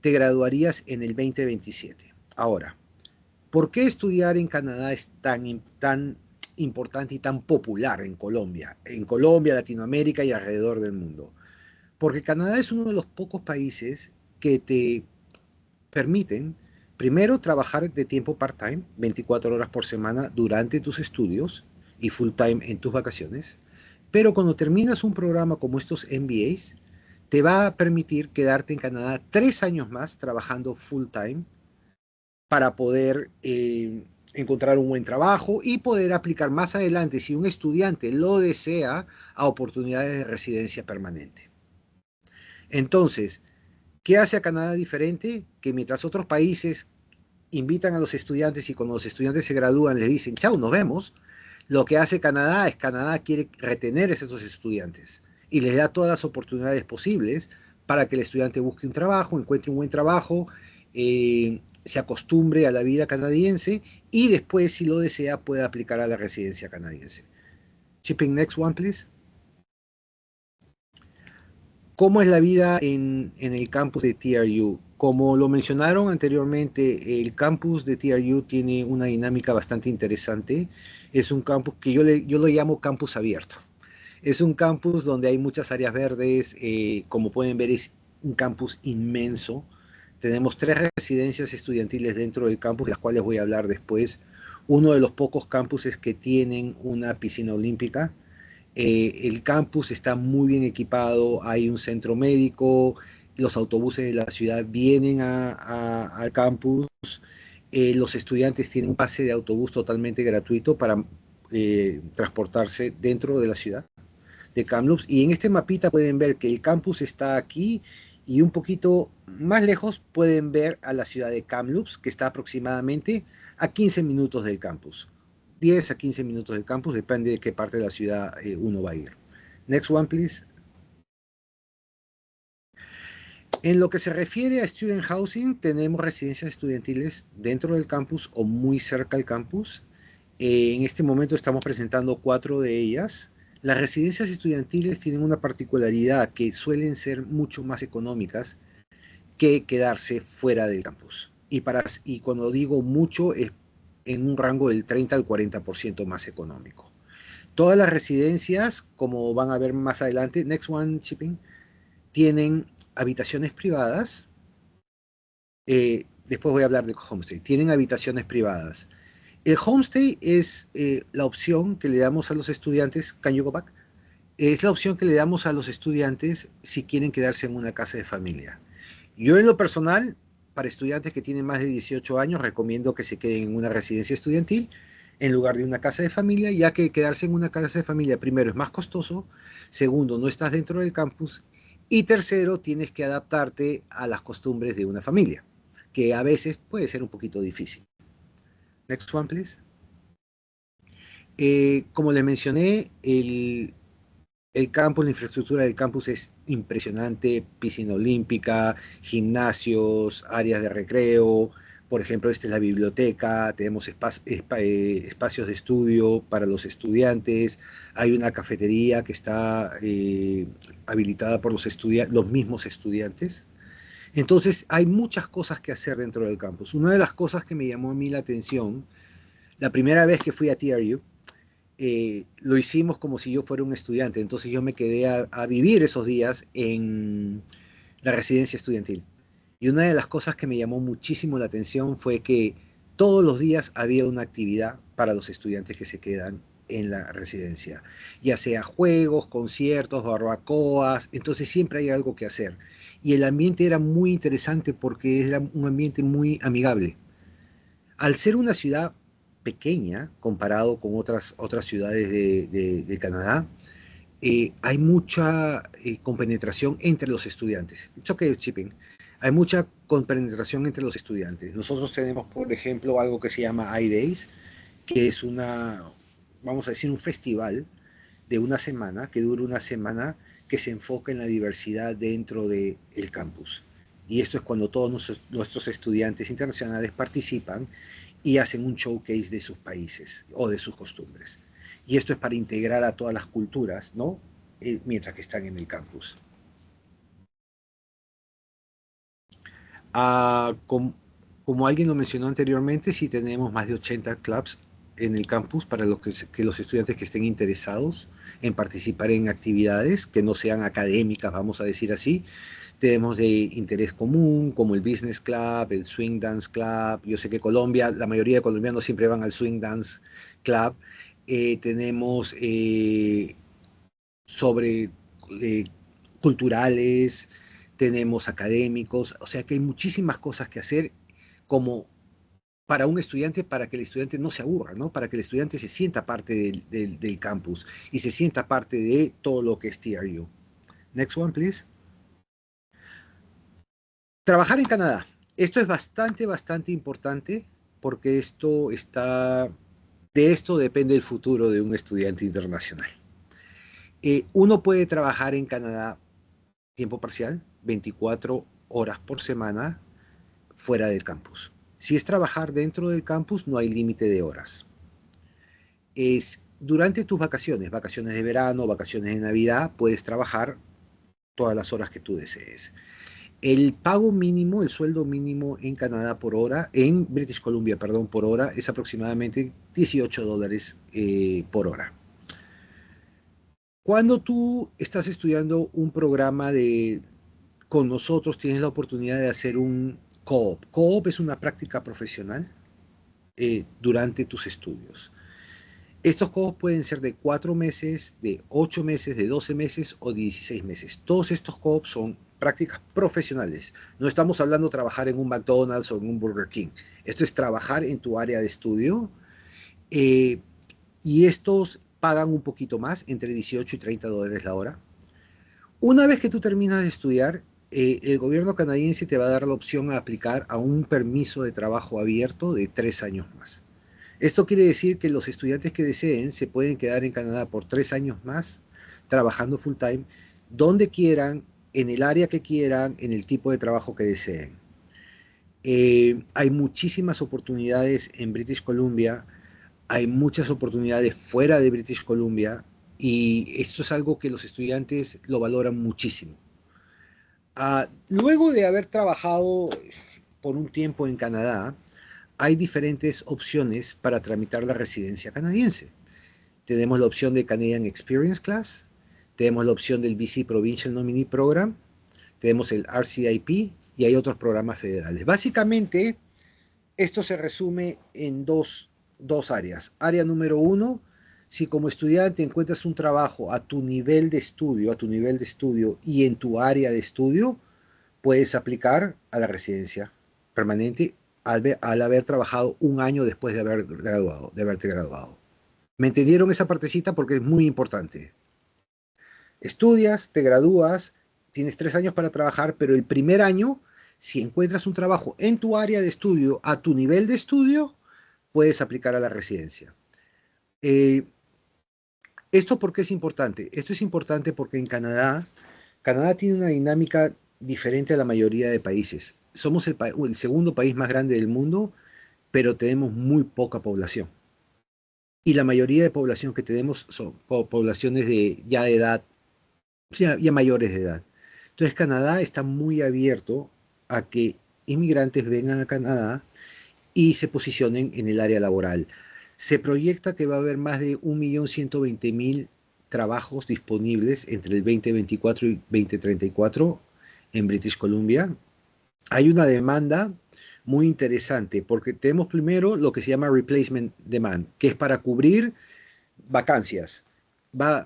te graduarías en el 2027. Ahora, ¿por qué estudiar en Canadá es tan importante y tan popular en Colombia, Latinoamérica y alrededor del mundo? Porque Canadá es uno de los pocos países que te permiten, primero, trabajar de tiempo part-time, 24 horas por semana durante tus estudios y full-time en tus vacaciones, pero cuando terminas un programa como estos MBAs, te va a permitir quedarte en Canadá 3 años más trabajando full-time para poder encontrar un buen trabajo y poder aplicar más adelante, si un estudiante lo desea, a oportunidades de residencia permanente. Entonces, ¿qué hace a Canadá diferente? Que mientras otros países invitan a los estudiantes y cuando los estudiantes se gradúan les dicen, chao, nos vemos, lo que hace Canadá es Canadá quiere retener a esos estudiantes y les da todas las oportunidades posibles para que el estudiante busque un trabajo, encuentre un buen trabajo, se acostumbre a la vida canadiense y después, si lo desea, pueda aplicar a la residencia canadiense. Shipping, next one, please. ¿Cómo es la vida en el campus de TRU? Como lo mencionaron anteriormente, el campus de TRU tiene una dinámica bastante interesante. Es un campus que yo lo llamo campus abierto. Es un campus donde hay muchas áreas verdes. Como pueden ver, es un campus inmenso. Tenemos 3 residencias estudiantiles dentro del campus, de las cuales voy a hablar después. uno de los pocos campuses que tienen una piscina olímpica. El campus está muy bien equipado, hay un centro médico, los autobuses de la ciudad vienen al campus, los estudiantes tienen un pase de autobús totalmente gratuito para transportarse dentro de la ciudad de Kamloops. Y en este mapita pueden ver que el campus está aquí y un poquito más lejos pueden ver a la ciudad de Kamloops, que está aproximadamente a 15 minutos del campus. 10 a 15 minutos del campus, depende de qué parte de la ciudad uno va a ir. Next one, please. En lo que se refiere a student housing, tenemos residencias estudiantiles dentro del campus o muy cerca al campus. En este momento estamos presentando 4 de ellas. Las residencias estudiantiles tienen una particularidad que suelen ser mucho más económicas que quedarse fuera del campus. Y cuando digo mucho es en un rango del 30 al 40% más económico. Todas las residencias, como van a ver más adelante, next one, shipping, tienen habitaciones privadas. Después voy a hablar de homestay. Tienen habitaciones privadas. El homestay es la opción que le damos a los estudiantes. Can you go back? Es la opción que le damos a los estudiantes si quieren quedarse en una casa de familia. Yo en lo personal, para estudiantes que tienen más de 18 años, recomiendo que se queden en una residencia estudiantil en lugar de una casa de familia, ya que quedarse en una casa de familia, primero, es más costoso, segundo, no estás dentro del campus, y tercero, tienes que adaptarte a las costumbres de una familia, que a veces puede ser un poquito difícil. Next one, please. Como les mencioné, el campus, la infraestructura del campus es impresionante, piscina olímpica, gimnasios, áreas de recreo, por ejemplo, esta es la biblioteca, tenemos espacios de estudio para los estudiantes, hay una cafetería que está habilitada por los mismos estudiantes. Entonces, hay muchas cosas que hacer dentro del campus. Una de las cosas que me llamó a mí la atención, la primera vez que fui a TRU, lo hicimos como si yo fuera un estudiante, entonces yo me quedé a vivir esos días en la residencia estudiantil. Y una de las cosas que me llamó muchísimo la atención fue que todos los días había una actividad para los estudiantes que se quedan en la residencia, ya sea juegos, conciertos, barbacoas, entonces siempre hay algo que hacer. Y el ambiente era muy interesante porque era un ambiente muy amigable. Al ser una ciudad pequeña comparado con otras ciudades de Canadá, hay mucha compenetración entre los estudiantes. It's okay, Chipping. Hay mucha compenetración entre los estudiantes. Nosotros tenemos, por ejemplo, algo que se llama iDays, que es vamos a decir, un festival de una semana, que dura una semana, que se enfoca en la diversidad dentro del campus. Y esto es cuando todos nuestros estudiantes internacionales participan y hacen un showcase de sus países o de sus costumbres. Y esto es para integrar a todas las culturas, ¿no? Mientras que están en el campus. Como alguien lo mencionó anteriormente, sí tenemos más de 80 clubs en el campus para que los estudiantes que estén interesados en participar en actividades que no sean académicas, vamos a decir así. Tenemos de interés común, como el Business Club, el Swing Dance Club. Yo sé que Colombia, la mayoría de colombianos siempre van al Swing Dance Club. Tenemos sobre culturales, tenemos académicos, o sea que hay muchísimas cosas que hacer como para un estudiante, para que el estudiante no se aburra, ¿no? Para que el estudiante se sienta parte del campus y se sienta parte de todo lo que es TRU. Next one, please. Trabajar en Canadá. Esto es bastante importante porque de esto depende el futuro de un estudiante internacional. Uno puede trabajar en Canadá tiempo parcial, 24 horas por semana, fuera del campus. Si es trabajar dentro del campus, no hay límite de horas. Durante tus vacaciones de verano, vacaciones de Navidad, puedes trabajar todas las horas que tú desees. El pago mínimo, el sueldo mínimo en Canadá por hora, en British Columbia, perdón, por hora, es aproximadamente $18 por hora. Cuando tú estás estudiando un programa con nosotros, tienes la oportunidad de hacer un co-op. Co-op es una práctica profesional durante tus estudios. Estos co-ops pueden ser de 4 meses, de 8 meses, de 12 meses o 16 meses. Todos estos co-ops son prácticas profesionales. No estamos hablando de trabajar en un McDonald's o en un Burger King. Esto es trabajar en tu área de estudio, y estos pagan un poquito más, entre 18 y 30 dólares la hora. Una vez que tú terminas de estudiar, el gobierno canadiense te va a dar la opción a aplicar a un permiso de trabajo abierto de 3 años más. Esto quiere decir que los estudiantes que deseen se pueden quedar en Canadá por 3 años más, trabajando full time, donde quieran, en el área que quieran, en el tipo de trabajo que deseen. Hay muchísimas oportunidades en British Columbia, hay muchas oportunidades fuera de British Columbia, y esto es algo que los estudiantes lo valoran muchísimo. Luego de haber trabajado por un tiempo en Canadá, hay diferentes opciones para tramitar la residencia canadiense. Tenemos la opción de Canadian Experience Class, tenemos la opción del BC Provincial Nominee Program, tenemos el RCIP y hay otros programas federales. Básicamente, esto se resume en dos áreas. Área número 1, si como estudiante encuentras un trabajo a tu nivel de estudio y en tu área de estudio, puedes aplicar a la residencia permanente al haber trabajado un año después de haberte graduado. ¿Me entendieron esa partecita? Porque es muy importante. Estudias, te gradúas, tienes 3 años para trabajar, pero el primer año, si encuentras un trabajo en tu área de estudio, a tu nivel de estudio, puedes aplicar a la residencia. ¿Esto por qué es importante? Esto es importante porque en Canadá tiene una dinámica diferente a la mayoría de países. Somos el segundo país más grande del mundo, pero tenemos muy poca población. Y la mayoría de población que tenemos son poblaciones de edad, ya mayores de edad. Entonces Canadá está muy abierto a que inmigrantes vengan a Canadá y se posicionen en el área laboral. Se proyecta que va a haber más de 1.120.000 trabajos disponibles entre el 2024 y 2034 en British Columbia. Hay una demanda muy interesante porque tenemos primero lo que se llama replacement demand, que es para cubrir vacancias.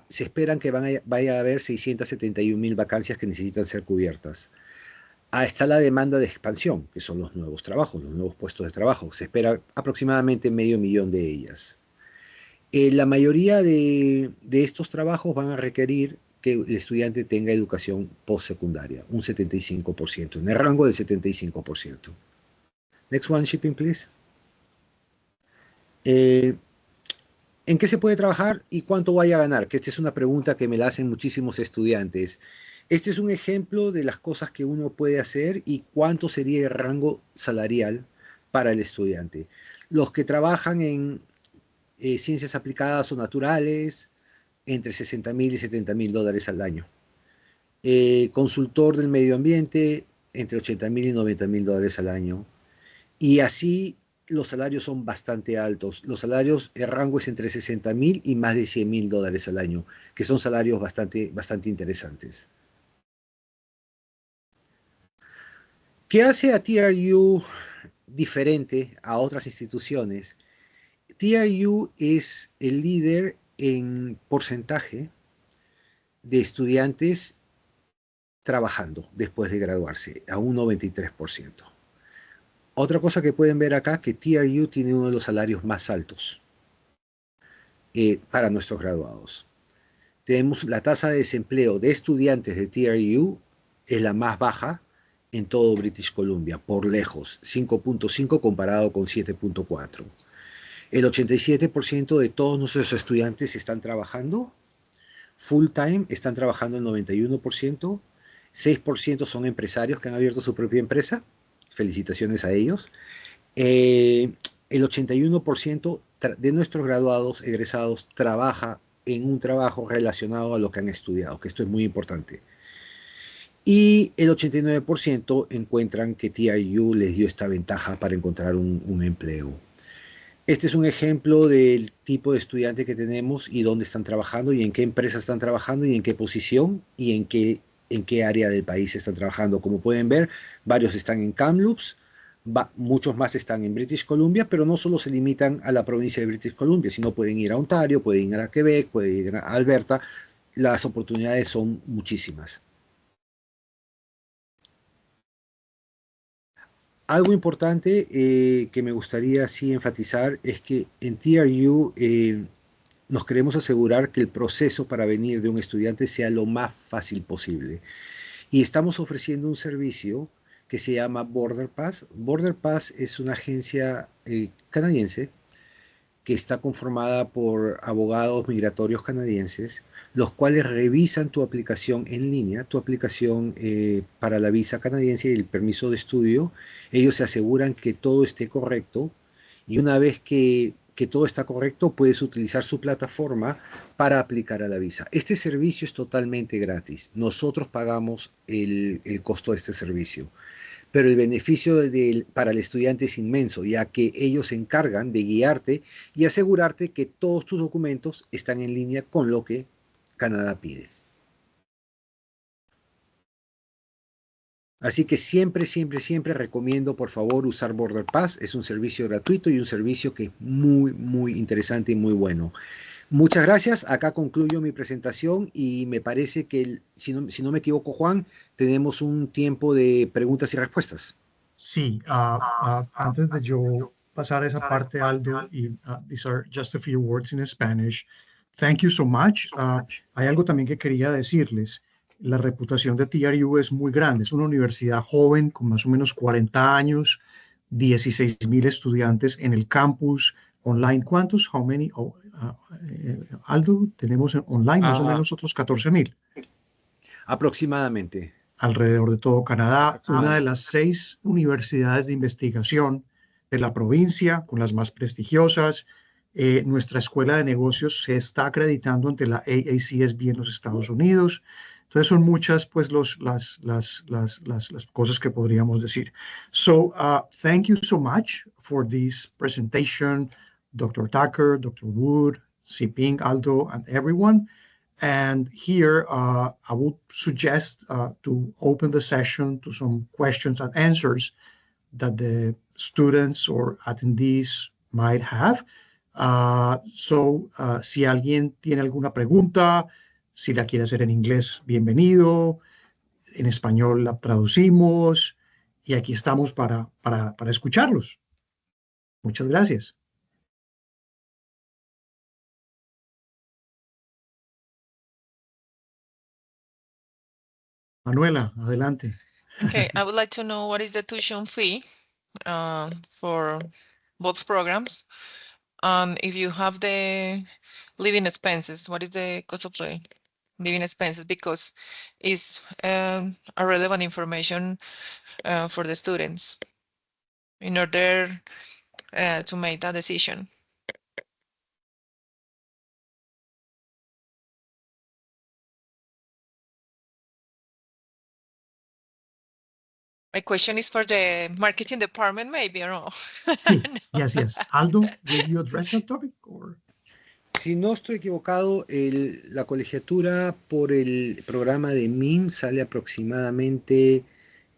Se esperan que vaya a haber 671.000 vacancias que necesitan ser cubiertas. Está la demanda de expansión, que son los nuevos trabajos, los nuevos puestos de trabajo. Se espera aproximadamente 500.000 de ellas. La mayoría de estos trabajos van a requerir que el estudiante tenga educación postsecundaria, un 75%, en el rango del 75%. Next one, shipping, please. ¿En qué se puede trabajar y cuánto vaya a ganar? Que esta es una pregunta que me la hacen muchísimos estudiantes. Este es un ejemplo de las cosas que uno puede hacer y cuánto sería el rango salarial para el estudiante. Los que trabajan en ciencias aplicadas o naturales, entre 60.000 y 70.000 dólares al año. Consultor del medio ambiente, entre 80.000 y 90.000 dólares al año. Y así los salarios son bastante altos. Los salarios, el rango es entre 60.000 y más de 100.000 dólares al año, que son salarios bastante interesantes. ¿Qué hace a TRU diferente a otras instituciones? TRU es el líder en porcentaje de estudiantes trabajando después de graduarse, a un 93%. Otra cosa que pueden ver acá, que TRU tiene uno de los salarios más altos para nuestros graduados. Tenemos la tasa de desempleo de estudiantes de TRU, es la más baja en todo British Columbia, por lejos, 5.5 comparado con 7.4. El 87% de todos nuestros estudiantes están trabajando full time, están trabajando el 91%, 6% son empresarios que han abierto su propia empresa, felicitaciones a ellos. El 81% de nuestros graduados, egresados, trabaja en un trabajo relacionado a lo que han estudiado, que esto es muy importante. Y el 89% encuentran que TRU les dio esta ventaja para encontrar un empleo. Este es un ejemplo del tipo de estudiante que tenemos y dónde están trabajando y en qué empresas están trabajando y en qué posición y en qué área del país están trabajando. Como pueden ver, varios están en Kamloops, Muchos más están en British Columbia, pero no solo se limitan a la provincia de British Columbia, sino pueden ir a Ontario, pueden ir a Quebec, pueden ir a Alberta. Las oportunidades son muchísimas. Algo importante que me gustaría sí enfatizar es que en TRU nos queremos asegurar que el proceso para venir de un estudiante sea lo más fácil posible. Y estamos ofreciendo un servicio que se llama Border Pass. Border Pass es una agencia canadiense que está conformada por abogados migratorios canadienses, los cuales revisan tu aplicación en línea, tu aplicación para la visa canadiense y el permiso de estudio. Ellos se aseguran que todo esté correcto y una vez que todo está correcto, puedes utilizar su plataforma para aplicar a la visa. Este servicio es totalmente gratis. Nosotros pagamos el costo de este servicio. Pero el beneficio para el estudiante es inmenso, ya que ellos se encargan de guiarte y asegurarte que todos tus documentos están en línea con lo que Canadá pide. Así que siempre, siempre, siempre recomiendo, por favor, usar Border Pass. Es un servicio gratuito y un servicio que es muy, muy interesante y muy bueno. Muchas gracias. Acá concluyo mi presentación y me parece que, si no me equivoco, Juan, tenemos un tiempo de preguntas y respuestas. Sí, antes de yo pasar esa parte, Aldo, y these are just a few words in Spanish. Thank you so much. Hay algo también que quería decirles. La reputación de TRU es muy grande. Es una universidad joven con más o menos 40 años, 16,000 estudiantes en el campus online. ¿Cuántos? How many? Aldo, tenemos online más o menos otros 14,000. Aproximadamente. Alrededor de todo Canadá, una de las 6 universidades de investigación de la provincia, con las más prestigiosas. Nuestra escuela de negocios se está acreditando ante la AACSB en los Estados Unidos. Entonces son muchas pues las cosas que podríamos decir. So thank you so much for this presentation, Dr. Tucker, Dr. Wood, Siping, Aldo, and everyone. And here I would suggest to open the session to some questions and answers that the students or attendees might have. Si alguien tiene alguna pregunta, si la quiere hacer en inglés, bienvenido. En español la traducimos y aquí estamos para escucharlos. Muchas gracias. Manuela, adelante. Okay, I would like to know what is the tuition fee for both programs. If you have the living expenses, what is the cost of the living expenses? Because it's a relevant information for the students in order to make that decision. My question is for the marketing department, maybe, or no? Sí, yes. Aldo, will you address that topic? Or? Si no estoy equivocado, la colegiatura por el programa de MIM sale aproximadamente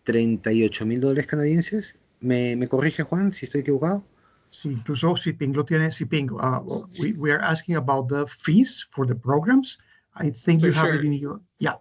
$38,000 canadienses. ¿Me corrige, Juan, si estoy equivocado? Sí, incluso Siping lo tiene. Siping, we are asking about the fees for the programs. I think For you have sure. it in your, yeah.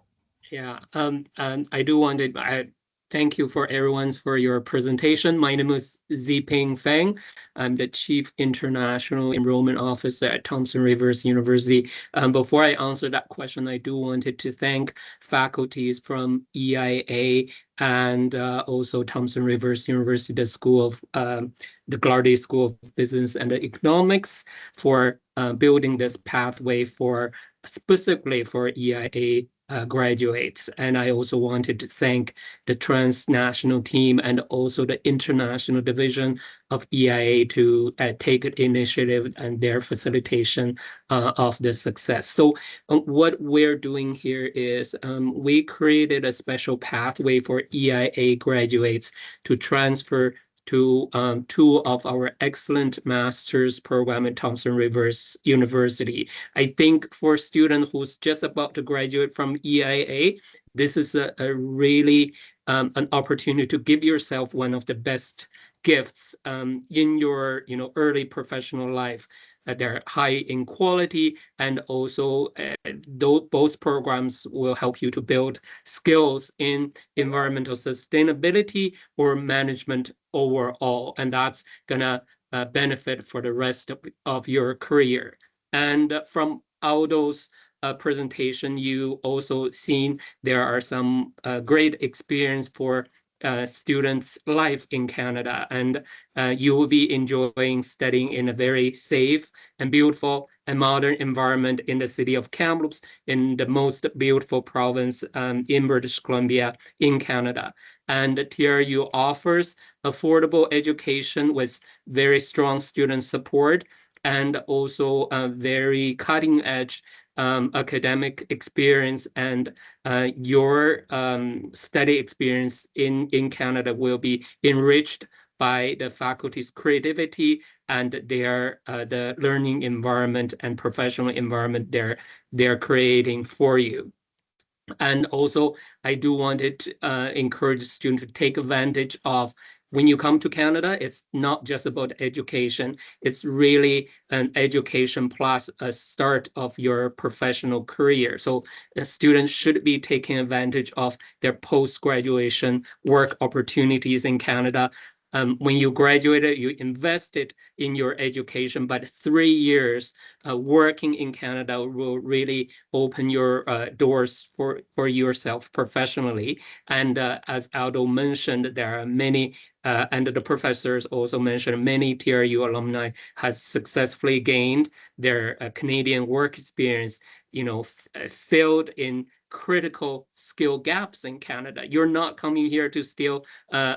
Yeah, I do want to thank you for everyone for your presentation. My name is Ziping Feng. I'm the Chief International Enrollment Officer at Thompson Rivers University. Before I answer that question, I do wanted to thank faculties from EIA and also Thompson Rivers University, the School of the Glardy School of Business and Economics for building this pathway for specifically for EIA graduates. And I also wanted to thank the transnational team and also the international division of EIA to take initiative and their facilitation of the success. So what we're doing here is we created a special pathway for EIA graduates to transfer to 2 of our excellent master's program at Thompson Rivers University. I think for a student who's just about to graduate from EIA, this is a really an opportunity to give yourself one of the best gifts in your early professional life. They're high in quality, and also both programs will help you to build skills in environmental sustainability or management overall, and that's gonna benefit for the rest of your career. And from Aldo's presentation, you also seen there are some great experience for students' life in Canada, and you will be enjoying studying in a very safe and beautiful and modern environment in the city of Kamloops, in the most beautiful province in British Columbia in Canada. And TRU offers affordable education with very strong student support, and also a very cutting edge academic experience, and your study experience in Canada will be enriched by the faculty's creativity and their the learning environment and professional environment they're creating for you. And also, I do want to encourage students to take advantage of, when you come to Canada, it's not just about education. It's really an education plus a start of your professional career. So students should be taking advantage of their post-graduation work opportunities in Canada. When you graduated, you invested in your education, but 3 years working in Canada will really open your doors for yourself professionally. And as Aldo mentioned, there are many, and the professors also mentioned, many TRU alumni has successfully gained their Canadian work experience, filled in critical skill gaps in Canada. You're not coming here to steal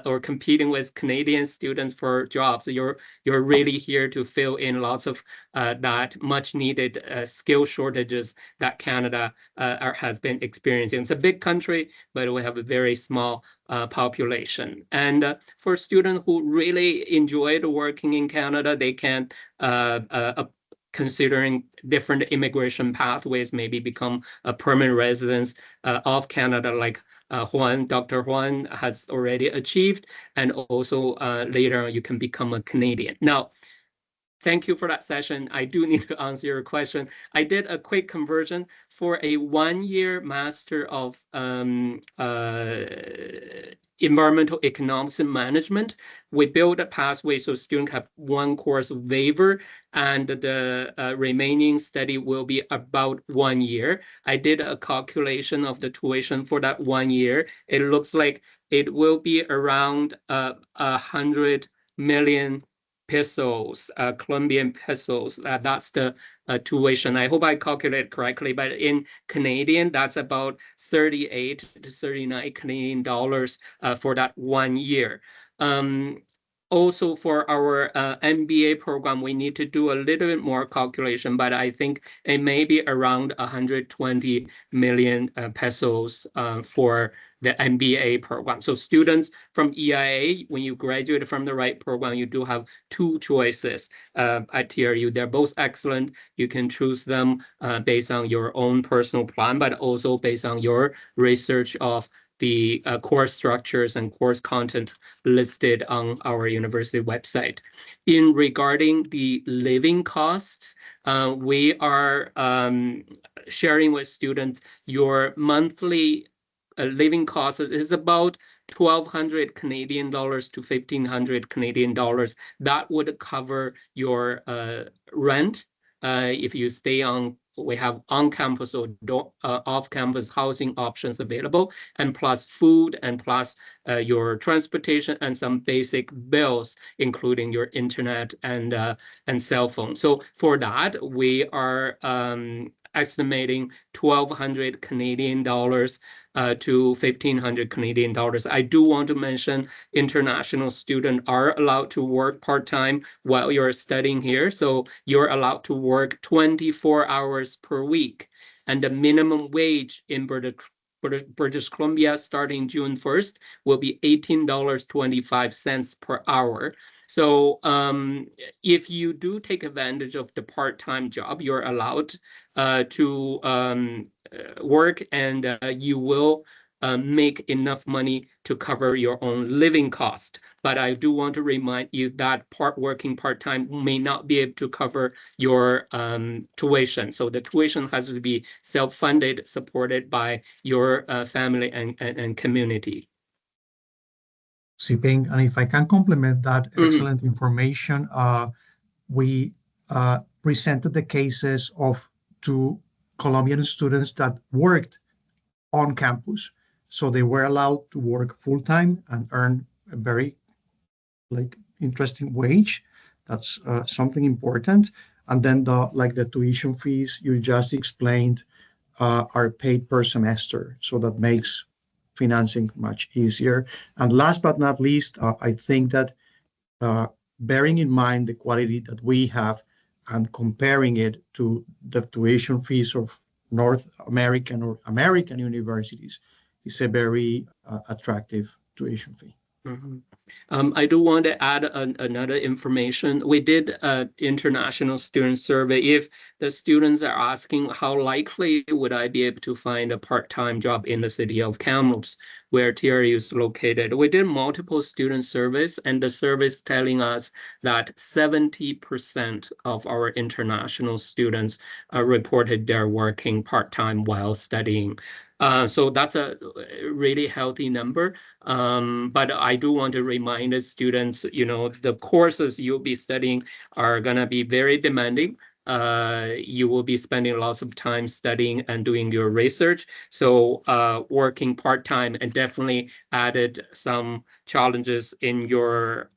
or competing with Canadian students for jobs. You're really here to fill in lots of that much needed skill shortages that Canada has been experiencing. It's a big country, but we have a very small population. And for students who really enjoyed working in Canada, they can considering different immigration pathways, maybe become a permanent residence of Canada, like Dr. Juan has already achieved, and also later on you can become a Canadian. Now, thank you for that session. I do need to answer your question. I did a quick conversion for a 1-year Master of Environmental Economics and Management. We build a pathway so students have 1 course waiver, and the remaining study will be about 1 year. I did a calculation of the tuition for that 1 year. It looks like it will be around 100 million pesos, Colombian pesos. That's the tuition. I hope I calculated correctly, but in Canadian, that's about 38 to 39 Canadian dollars for that 1 year. Also, for our MBA program, we need to do a little bit more calculation, but I think it may be around 120 million pesos for the MBA program. So students from EIA, when you graduate from the right program, you do have 2 choices at TRU. They're both excellent. You can choose them based on your own personal plan, but also based on your research of the course structures and course content listed on our university website. In regarding the living costs, we are sharing with students your monthly living cost is about 1,200 Canadian dollars to 1,500 Canadian dollars. That would cover your rent if you stay on. We have on-campus or off-campus housing options available, and plus food, and plus your transportation and some basic bills, including your internet and cell phone. So for that, we are estimating 1,200 Canadian dollars to 1,500 Canadian dollars. I do want to mention international students are allowed to work part-time while you're studying here. So you're allowed to work 24 hours per week. And the minimum wage in British Columbia starting June 1st will be $18.25 per hour. So if you do take advantage of the part-time job, you're allowed to work, and you will make enough money to cover your own living cost. But I do want to remind you that working part-time may not be able to cover your tuition. So the tuition has to be self-funded, supported by your family and community. Siping, and if I can complement that excellent information, we presented the cases of 2 Colombian students that worked on campus. So they were allowed to work full-time and earn a very interesting wage. That's something important. And then the tuition fees you just explained are paid per semester. So that makes financing much easier. And last but not least, I think that bearing in mind the quality that we have and comparing it to the tuition fees of North American or American universities is a very attractive tuition fee. I do want to add another information. We did an international student survey. If the students are asking how likely would I be able to find a part-time job in the city of Kamloops, where TRU is located, we did multiple student surveys, and the surveys telling us that 70% of our international students reported they're working part-time while studying. So that's a really healthy number. But I do want to remind the students, the courses you'll be studying are going to be very demanding. You will be spending lots of time studying and doing your research. So working part-time and definitely added some challenges in your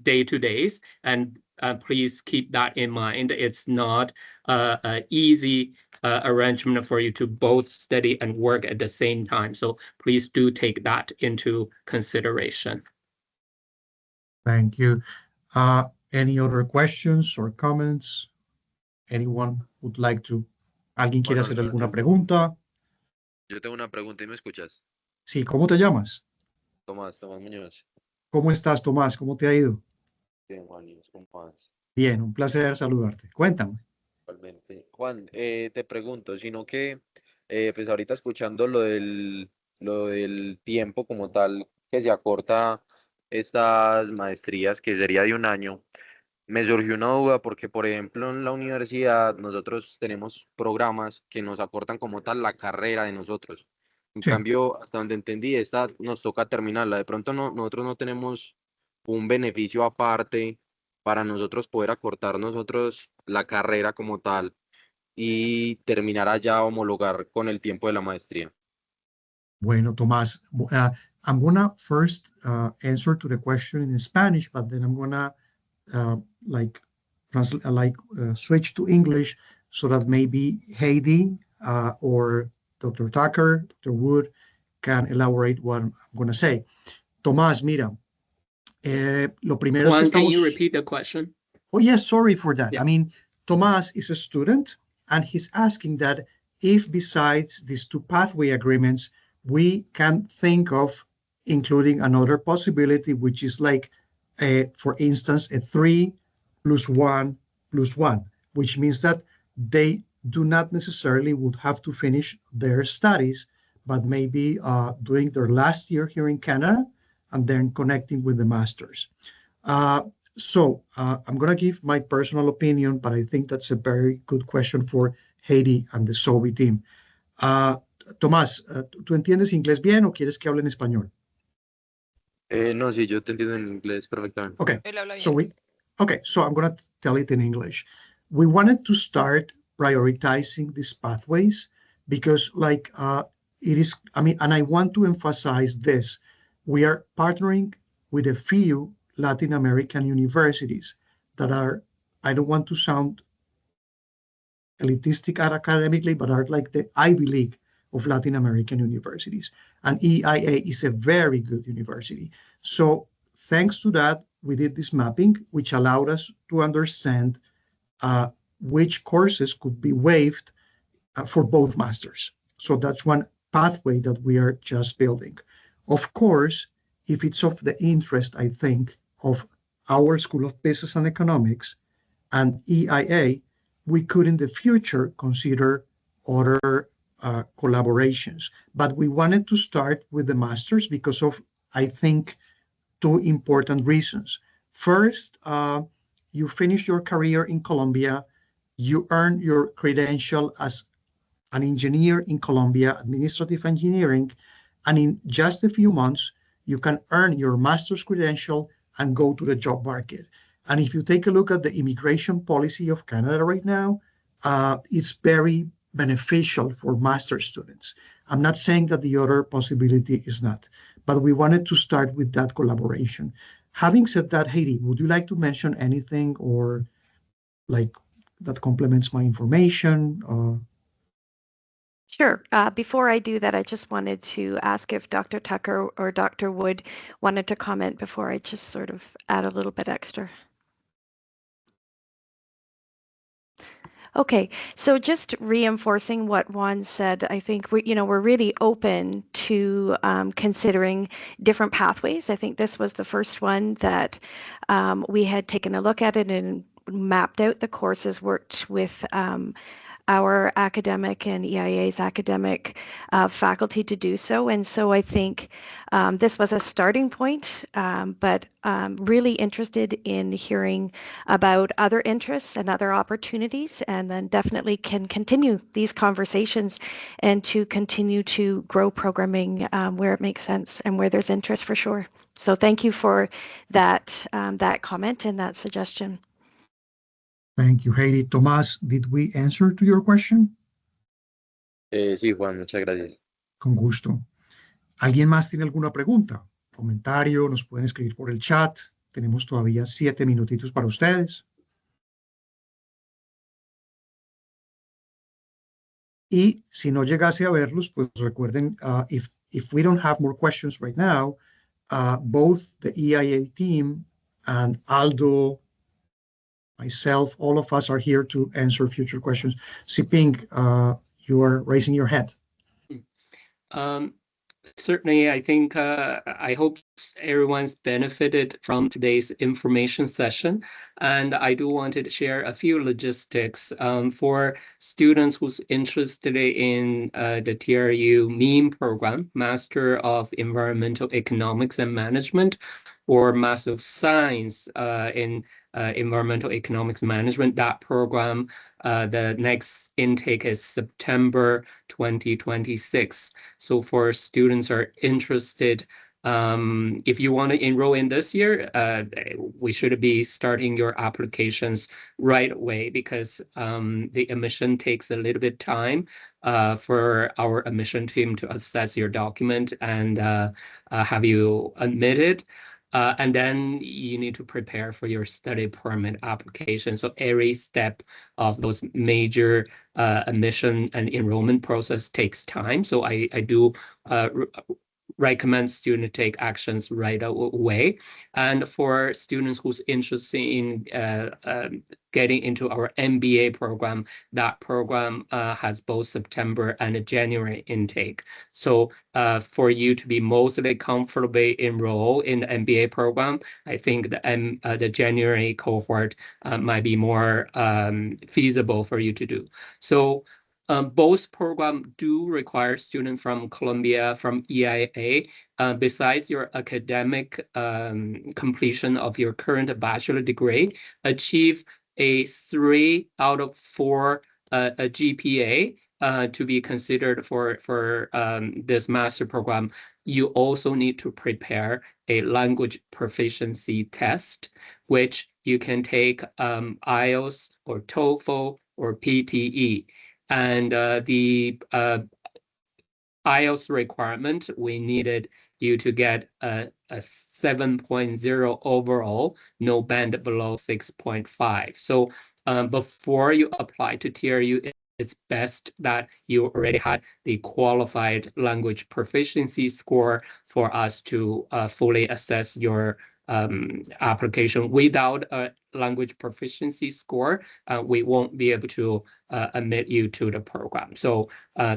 day-to-days. And please keep that in mind. It's not an easy arrangement for you to both study and work at the same time. So please do take that into consideration. Thank you. Any other questions or comments? Anyone would like to? ¿Alguien quiere hacer alguna pregunta? Yo tengo una pregunta y me escuchas. Sí, ¿cómo te llamas? Tomás Muñoz. ¿Cómo estás, Tomás? ¿Cómo te ha ido? Bien, Juan, ¿y cómo vas? Bien, un placer saludarte. Cuéntame. Igualmente. Juan, te pregunto, sino que pues ahorita escuchando lo del tiempo como tal, que se acorta estas maestrías, que sería de 1 año, me surgió una duda porque, por ejemplo, en la universidad nosotros tenemos programas que nos acortan como tal la carrera de nosotros. En Sí. cambio, hasta donde entendí, esta nos toca terminarla. De pronto nosotros no tenemos un beneficio aparte para nosotros poder acortar nosotros la carrera como tal y terminar allá, homologar con el tiempo de la maestría. Bueno, Tomás, I'm gonna first answer to the question in Spanish, but then I'm gonna switch to English so that maybe Heidi or Dr. Tucker, Dr. Wood can elaborate what I'm gonna say. Tomás, mira, lo primero Juan, es que can you repeat the question? Oh, yes, sorry for that. Yeah. I mean, Tomás is a student, and he's asking that if besides these 2 pathway agreements, we can think of including another possibility, which is like, for instance, a 3 + 1 + 1, which means that they do not necessarily would have to finish their studies, but maybe doing their last year here in Canada and then connecting with the master's. So I'm going to give my personal opinion, but I think that's a very good question for Heidi and the SOBI team. Tomás, ¿tú entiendes inglés bien o quieres que hable en español? No, sí, yo te entiendo en inglés perfectamente. Okay, Él habla so bien. so I'm going to tell it in English. We wanted to start prioritizing these pathways because it is, and I want to emphasize this. We are partnering with a few Latin American universities that are, I don't want to sound elitistic academically, but are like the Ivy League of Latin American universities. And EIA is a very good university. So thanks to that, we did this mapping, which allowed us to understand which courses could be waived for both masters. So that's one pathway that we are just building. Of course, if it's of the interest, I think, of our School of Business and Economics and EIA, we could in the future consider other collaborations. But we wanted to start with the master's because of, I think, two important reasons. First, you finish your career in Colombia, you earn your credential as an engineer in Colombia, administrative engineering, and in just a few months, you can earn your master's credential and go to the job market. And if you take a look at the immigration policy of Canada right now, it's very beneficial for master's students. I'm not saying that the other possibility is not, but we wanted to start with that collaboration. Having said that, Heidi, would you like to mention anything or like that complements my information? Sure. Before I do that, I just wanted to ask if Dr. Tucker or Dr. Wood wanted to comment before I just sort of add a little bit extra. Okay, so just reinforcing what Juan said, I think we're really open to considering different pathways. I think this was the first one that we had taken a look at it and mapped out the courses, worked with our academic and EIA's academic faculty to do so. And so I think this was a starting point, but really interested in hearing about other interests and other opportunities, and then definitely can continue these conversations and to continue to grow programming where it makes sense and where there's interest for sure. So thank you for that, that comment and that suggestion. Thank you, Heidi. Tomás, did we answer to your question? Sí, Juan, muchas gracias. Con gusto. ¿Alguien más tiene alguna pregunta? Comentario, nos pueden escribir por el chat. Tenemos todavía 7 minutitos para ustedes. Y si no llegase a verlos, pues recuerden, if we don't have more questions right now, both the EIA team and Aldo, myself, all of us are here to answer future questions. Siping, you are raising your hand. Certainly, I think I hope everyone's benefited from today's information session. And I do want to share a few logistics for students who's interested in the TRU MEAM program, Master of Environmental Economics and Management, or Master of Science in Environmental Economics Management. That program, the next intake is September 2026. So for students are interested, if you want to enroll in this year, we should be starting your applications right away, because the admission takes a little bit time for our admission team to assess your document and have you admitted. And then you need to prepare for your study permit application. So every step of those major admission and enrollment process takes time. So I do recommend students take actions right away. And for students who's interested in getting into our MBA program, that program has both September and January intake. So for you to be mostly comfortably enroll in the MBA program, I think the January cohort might be more feasible for you to do. So both programs do require students from Colombia, from EIA. Besides your academic completion of your current bachelor degree, achieve a 3 out of 4 a GPA to be considered for this master program. You also need to prepare a language proficiency test, which you can take IELTS or TOEFL or PTE. And the IELTS requirement, we needed you to get a 7.0 overall, no band below 6.5. So before you apply to TRU, it's best that you already had the qualified language proficiency score for us to fully assess your application. Without a language proficiency score, we won't be able to admit you to the program. So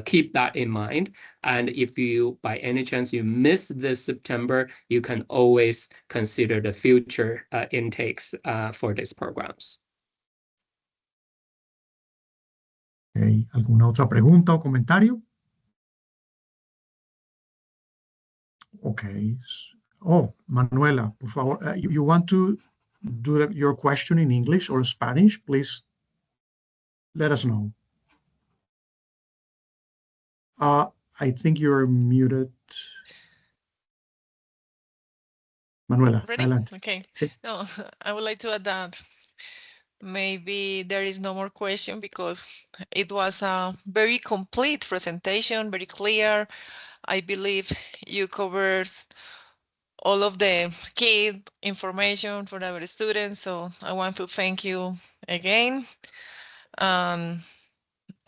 keep that in mind. And if you, by any chance, you miss this September, you can always consider the future intakes for these programs. Okay. ¿Alguna otra pregunta o comentario? Okay. Oh, Manuela, por favor, you want to do your question in English or Spanish? Please let us know. I think you're muted. Manuela, Ready? adelante. Okay. Sí. No, I would like to add that maybe there is no more question because it was a very complete presentation, very clear. I believe you covered all of the key information for our students. So I want to thank you again. And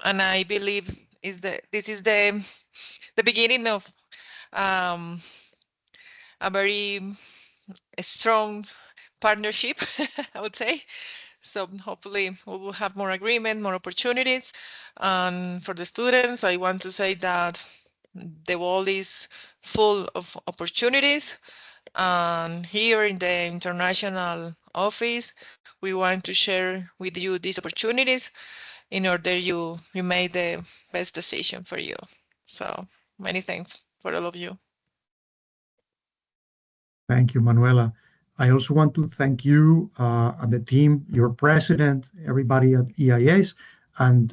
I believe this is the beginning of a very strong partnership, I would say. So hopefully we will have more agreement, more opportunities. And for the students, I want to say that the world is full of opportunities. And here in the international office, we want to share with you these opportunities in order you make the best decision for you. So many thanks for all of you. Thank you, Manuela. I also want to thank you and the team, your president, everybody at EIS, and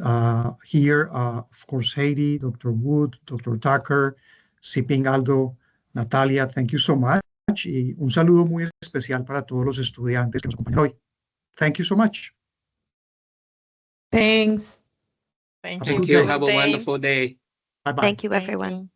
here, of course, Heidi, Dr. Wood, Dr. Tucker, Siping Aldo, Natalia, thank you so much. Y un saludo muy especial para todos los estudiantes que nos acompañan hoy. Thank you so much. Thank Thank Have a you. good Thank you. day. Have a wonderful day. Bye-bye. Thank you, Thank everyone. you.